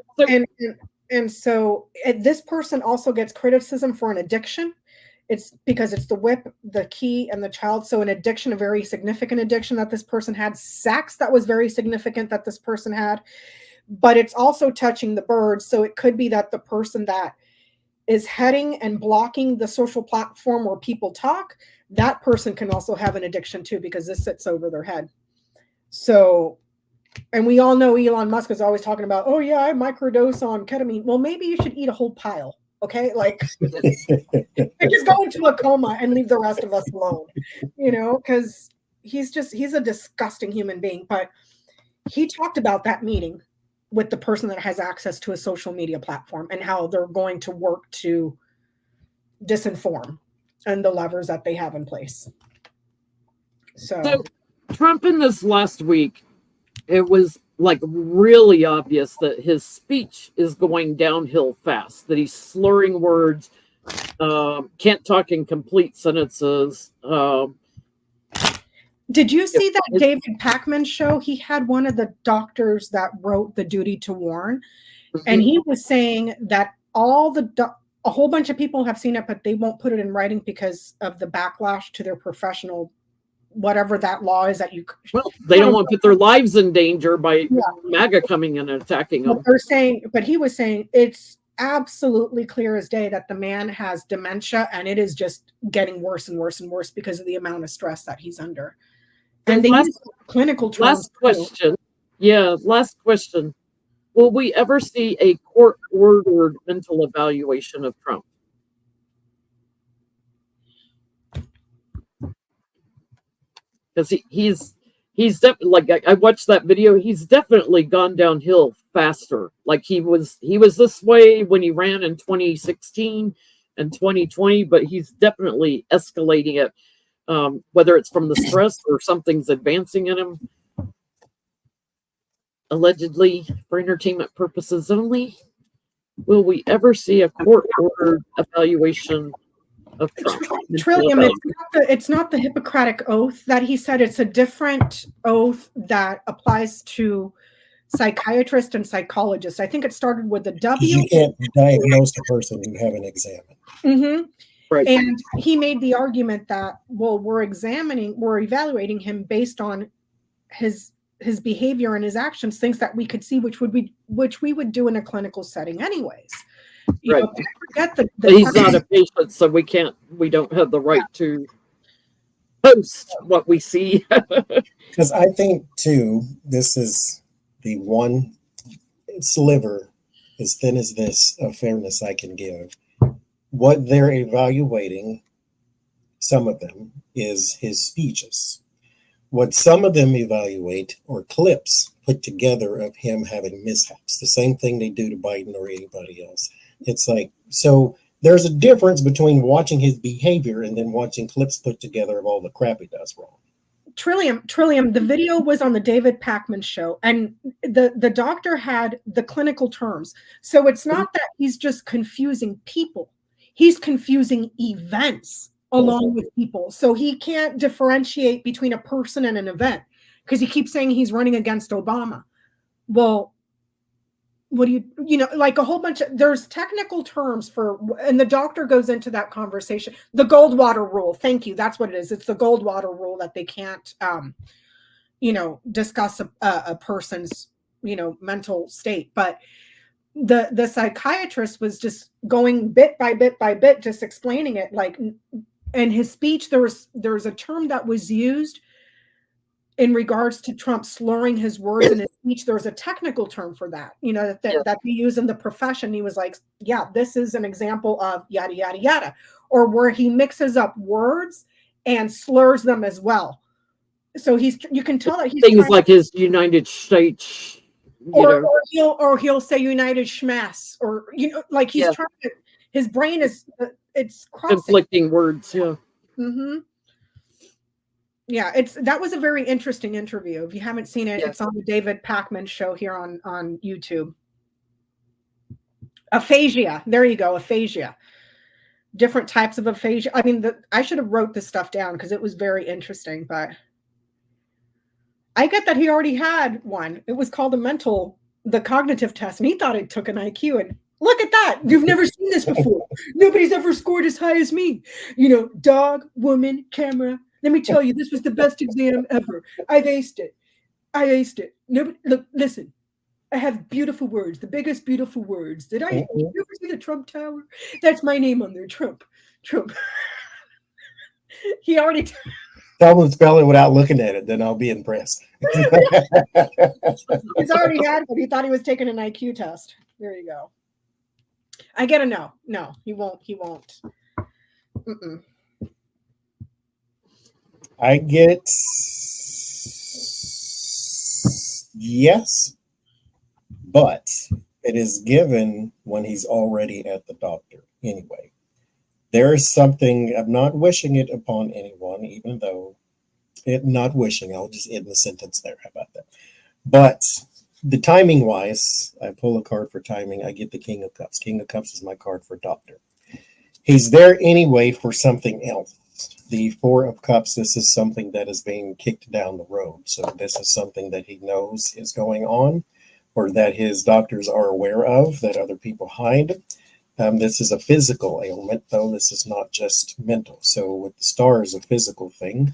And so this person also gets criticism for an addiction. It's because it's the whip, the key, and the child. So an addiction, a very significant addiction that this person had. Sex, that was very significant that this person had. but it's also touching the birds. So it could be that the person that is heading and blocking the social platform where people talk, that person can also have an addiction too, because this sits over their head. So, and we all know Elon Musk is always talking about, oh yeah, I microdose on ketamine. Well, maybe you should eat a whole pile. Okay. Like just go into a coma and leave the rest of us alone, because he's a disgusting human being. But he talked about that meeting with the person that has access to a social media platform and how they're going to work to disinform and the levers that they have in place. So Trump in this last week, it was like really obvious that his speech is going downhill fast, that he's slurring words, can't talk in complete sentences. Did you see that David Pakman show? He had one of the doctors that wrote The Duty to Warn, and he was saying that a whole bunch of people have seen it, but they won't put it in writing because of the backlash to their professional, whatever that law is that you. Well, they don't want to put their lives in danger by MAGA coming in and attacking them. But he was saying it's absolutely clear as day that the man has dementia, and it is just getting worse and worse and worse because of the amount of stress that he's under. And they use clinical terms. Last question. Yeah, last question. Will we ever see a court-ordered mental evaluation of Trump? Because he's definitely, like, I watched that video. He's definitely gone downhill faster. Like he was this way when he ran in 2016 and 2020, but he's definitely escalating it. Whether it's from the stress or something's advancing in him, allegedly for entertainment purposes only. Will we ever see a court-ordered evaluation of Trump? Trillium, it's not the Hippocratic Oath that he said. It's a different oath that applies to psychiatrists and psychologists. I think it started with the W. You can't diagnose the person you haven't examined. Mm-hmm. Right. And he made the argument that, well, we're evaluating him based on his behavior and his actions, things that we could see, which we would do in a clinical setting anyways. Right. But he's not a patient, so we don't have the right to post what we see. Because I think too, this is the one sliver, as thin as this, of fairness I can give. What they're evaluating, some of them, is his speeches. What some of them evaluate are clips put together of him having mishaps. The same thing they do to Biden or anybody else. It's like, so there's a difference between watching his behavior and then watching clips put together of all the crap he does wrong. Trillium, the video was on the David Pakman show, and the doctor had the clinical terms. So it's not that he's just confusing people. He's confusing events along with people. So he can't differentiate between a person and an event because he keeps saying he's running against Obama. Well, what do like a whole bunch of, there's technical terms for, and the doctor goes into that conversation. The Goldwater rule. Thank you. That's what it is. It's the Goldwater rule that they can't, discuss a person's, mental state. But the psychiatrist was just going bit by bit by bit, just explaining it. Like in his speech, there was a term that was used in regards to Trump slurring his words in his speech. There's a technical term for that, that we use in the profession. He was like, yeah, this is an example of yada, yada, yada, or where he mixes up words and slurs them as well. So you can tell that he's things like his United States, or he'll say United Schmass, or, like he's trying to, his brain is, it's crossing. Conflicting words. Yeah. Mm-hmm. Yeah, that was a very interesting interview. If you haven't seen it, it's on the David Pakman show here on YouTube. Aphasia. There you go. Aphasia. Different types of aphasia. I mean, I should have wrote this stuff down because it was very interesting, but I get that he already had one. It was called the cognitive test, and he thought it took an IQ. And look at that. You've never seen this before. Nobody's ever scored as high as me. Dog, woman, camera. Let me tell you, this was the best exam ever. I aced it. Nobody, look, listen. I have beautiful words, the biggest beautiful words. Did Mhm. you ever see the Trump Tower? That's my name on there, Trump. He already Tell them to spell it without looking at it, then I'll be impressed. he's already had one. He thought he was taking an IQ test. There you go. I get a no. No, he won't. He won't. Mm-mm. I get yes, but it is given when he's already at the doctor anyway. There is something, I'm not wishing it upon anyone, even though not wishing, I'll just end the sentence there. How about that? But the timing wise, I pull a card for timing. I get the King of Cups. King of Cups is my card for doctor. He's there anyway for something else. The Four of Cups, this is something that is being kicked down the road. So this is something that he knows is going on, or that his doctors are aware of, that other people hide. This is a physical ailment, though. This is not just mental. So with the star is a physical thing.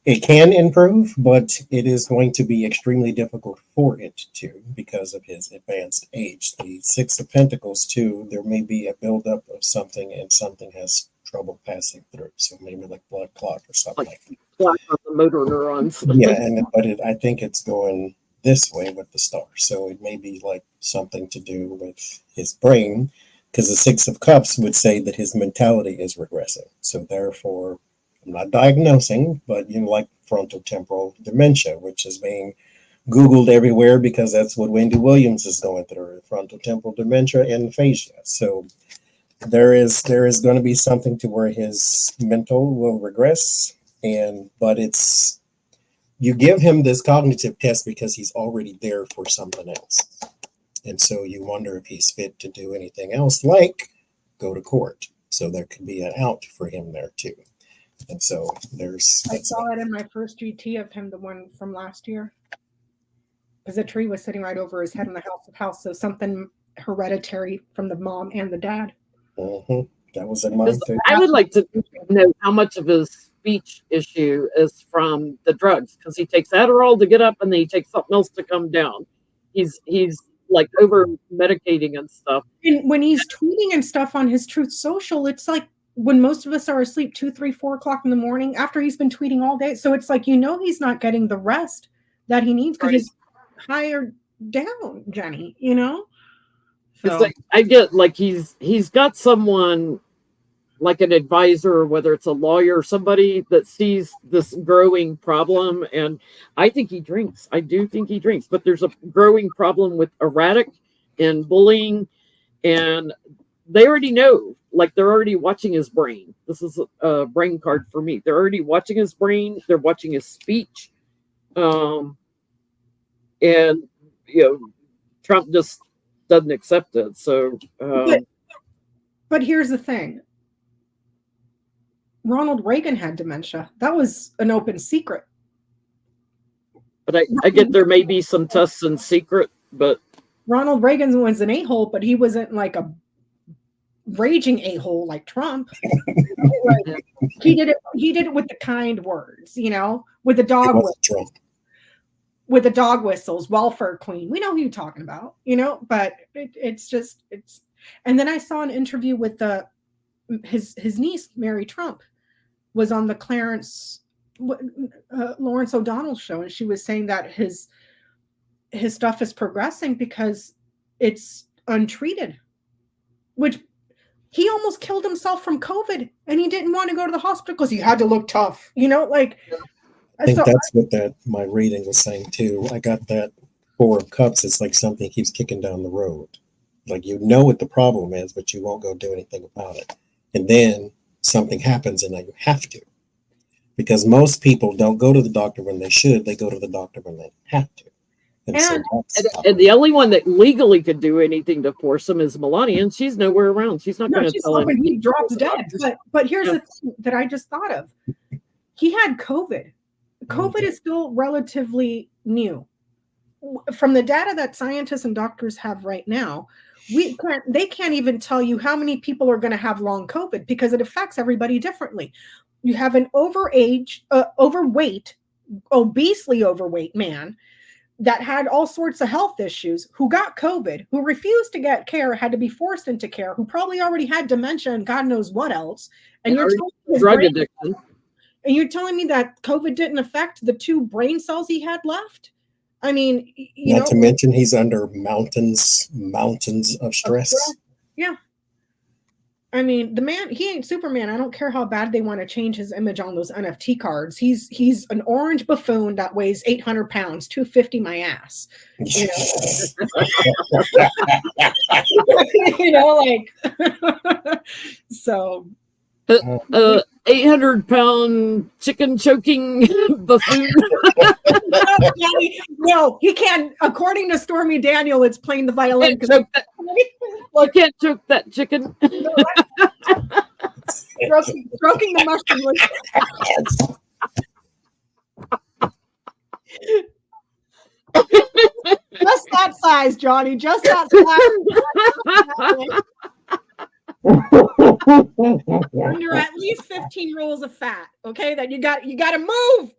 It can improve, but it is going to be extremely difficult for it to, because of his advanced age. The Six of Pentacles, too, there may be a buildup of something, and something has trouble passing through. So maybe like blood clot or something like that. Clock on the motor neurons. Yeah, I think it's going this way with the star. So it may be like something to do with his brain, because the Six of Cups would say that his mentality is regressing. So therefore, I'm not diagnosing, but like frontotemporal dementia, which is being Googled everywhere because that's what Wendy Williams is going through, frontotemporal dementia and aphasia. So there is going to be something to where his mental will regress, but it's, you give him this cognitive test because he's already there for something else. And so you wonder if he's fit to do anything else, like go to court. So there could be an out for him there too. And so I saw it in my first GT of him, the one from last year. Because the tree was sitting right over his head in the House of House. So something hereditary from the mom and the dad. Mm-hmm. That was in mine too. I would like to know how much of his speech issue is from the drugs, because he takes Adderall to get up and then he takes something else to come down. He's like over medicating and stuff. And when he's tweeting and stuff on his Truth Social, it's like when most of us are asleep 2, 3, 4 o'clock in the morning after he's been tweeting all day. So it's like, he's not getting the rest that he needs because he's higher down, Jenny, So. It's like, I get like he's got someone like an advisor, whether it's a lawyer or somebody that sees this growing problem. And I think he drinks. I do think he drinks, but there's a growing problem with erratic and bullying. And they already know, like they're already watching his brain. This is a brain card for me. They're already watching his brain. They're watching his speech. And, Trump just doesn't accept it. So, but here's the thing. Ronald Reagan had dementia. That was an open secret. But I get there may be some tests in secret, but Ronald Reagan was an a-hole, but he wasn't like a raging a-hole like Trump. He did it with the kind words, with the dog whistles. With the dog whistles, welfare queen. We know who you're talking about, but it's and then I saw an interview with his niece, Mary Trump, was on the Lawrence O'Donnell show, and she was saying that his stuff is progressing because it's untreated, which he almost killed himself from COVID, and he didn't want to go to the hospital because he had to look tough, I think that's what my reading was saying too. I got that Four of Cups. It's like something keeps kicking down the road. Like what the problem is, but you won't go do anything about it. And then something happens and now you have to. Because most people don't go to the doctor when they should. They go to the doctor when they have to. And the only one that legally could do anything to force him is Melania, and she's nowhere around. She's not going to tell him. He drops dead. But here's the thing that I just thought of. He had COVID. COVID is still relatively new. From the data that scientists and doctors have right now, they can't even tell you how many people are going to have long COVID because it affects everybody differently. You have an overweight, obesely overweight man that had all sorts of health issues, who got COVID, who refused to get care, had to be forced into care, who probably already had dementia and God knows what else. And you're telling me drug addiction. And you're telling me that COVID didn't affect the 2 brain cells he had left? I mean, not to mention he's under mountains of stress. Yeah. I mean, the man, he ain't Superman. I don't care how bad they want to change his image on those NFT cards. He's an orange buffoon that weighs 800 pounds, 250 my ass. You know, you know, like, so. 800-pound chicken choking buffoon. No, he can't. According to Stormy Daniel, it's playing the violin. You can't choke that chicken. Stroking the mushroom. Just that size, Johnny. Just that size. Under at least 15 rolls of fat. Okay, that you got to move.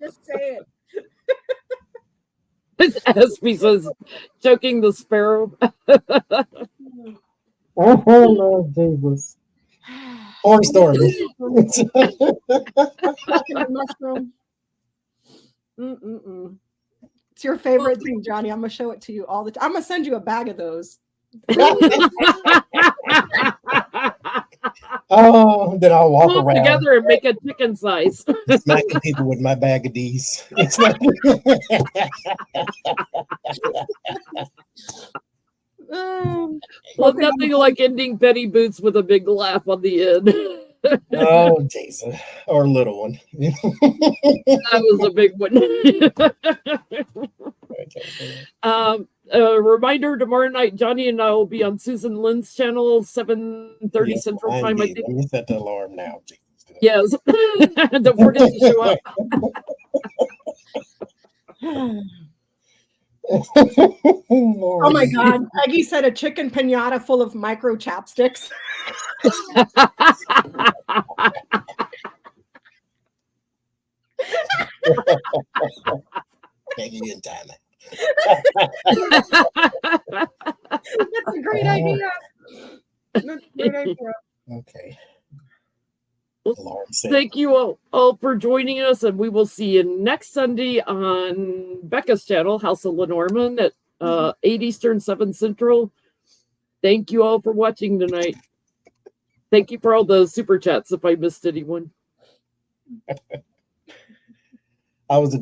Just say it. Aspie says, choking the sparrow. Oh, Lord Jesus. Or story. Mushroom. It's your favorite thing, Johnny. I'm gonna show it to you all the time. I'm gonna send you a bag of those. Oh, then I'll walk around together and make a chicken size. smacking people with my bag of D's. Well, nothing like ending Betty Boots with a big laugh on the end. Oh, Jesus. Or a little one. That was a big one. Reminder, tomorrow night, Johnny and I will be on Susan Lynn's channel, 7:30 Central Time, I think. Let me set the alarm now. Jesus. Yes. Don't forget to show up. Oh my God. Peggy said a chicken piñata full of micro chapsticks. Peggy and Tyler. That's a great idea. That's a great idea. Okay. Thank you all for joining us, and we will see you next Sunday on Becca's channel, House of Lenormand, at 8 Eastern, 7 Central. Thank you all for watching tonight. Thank you for all the super chats if I missed anyone. I was a good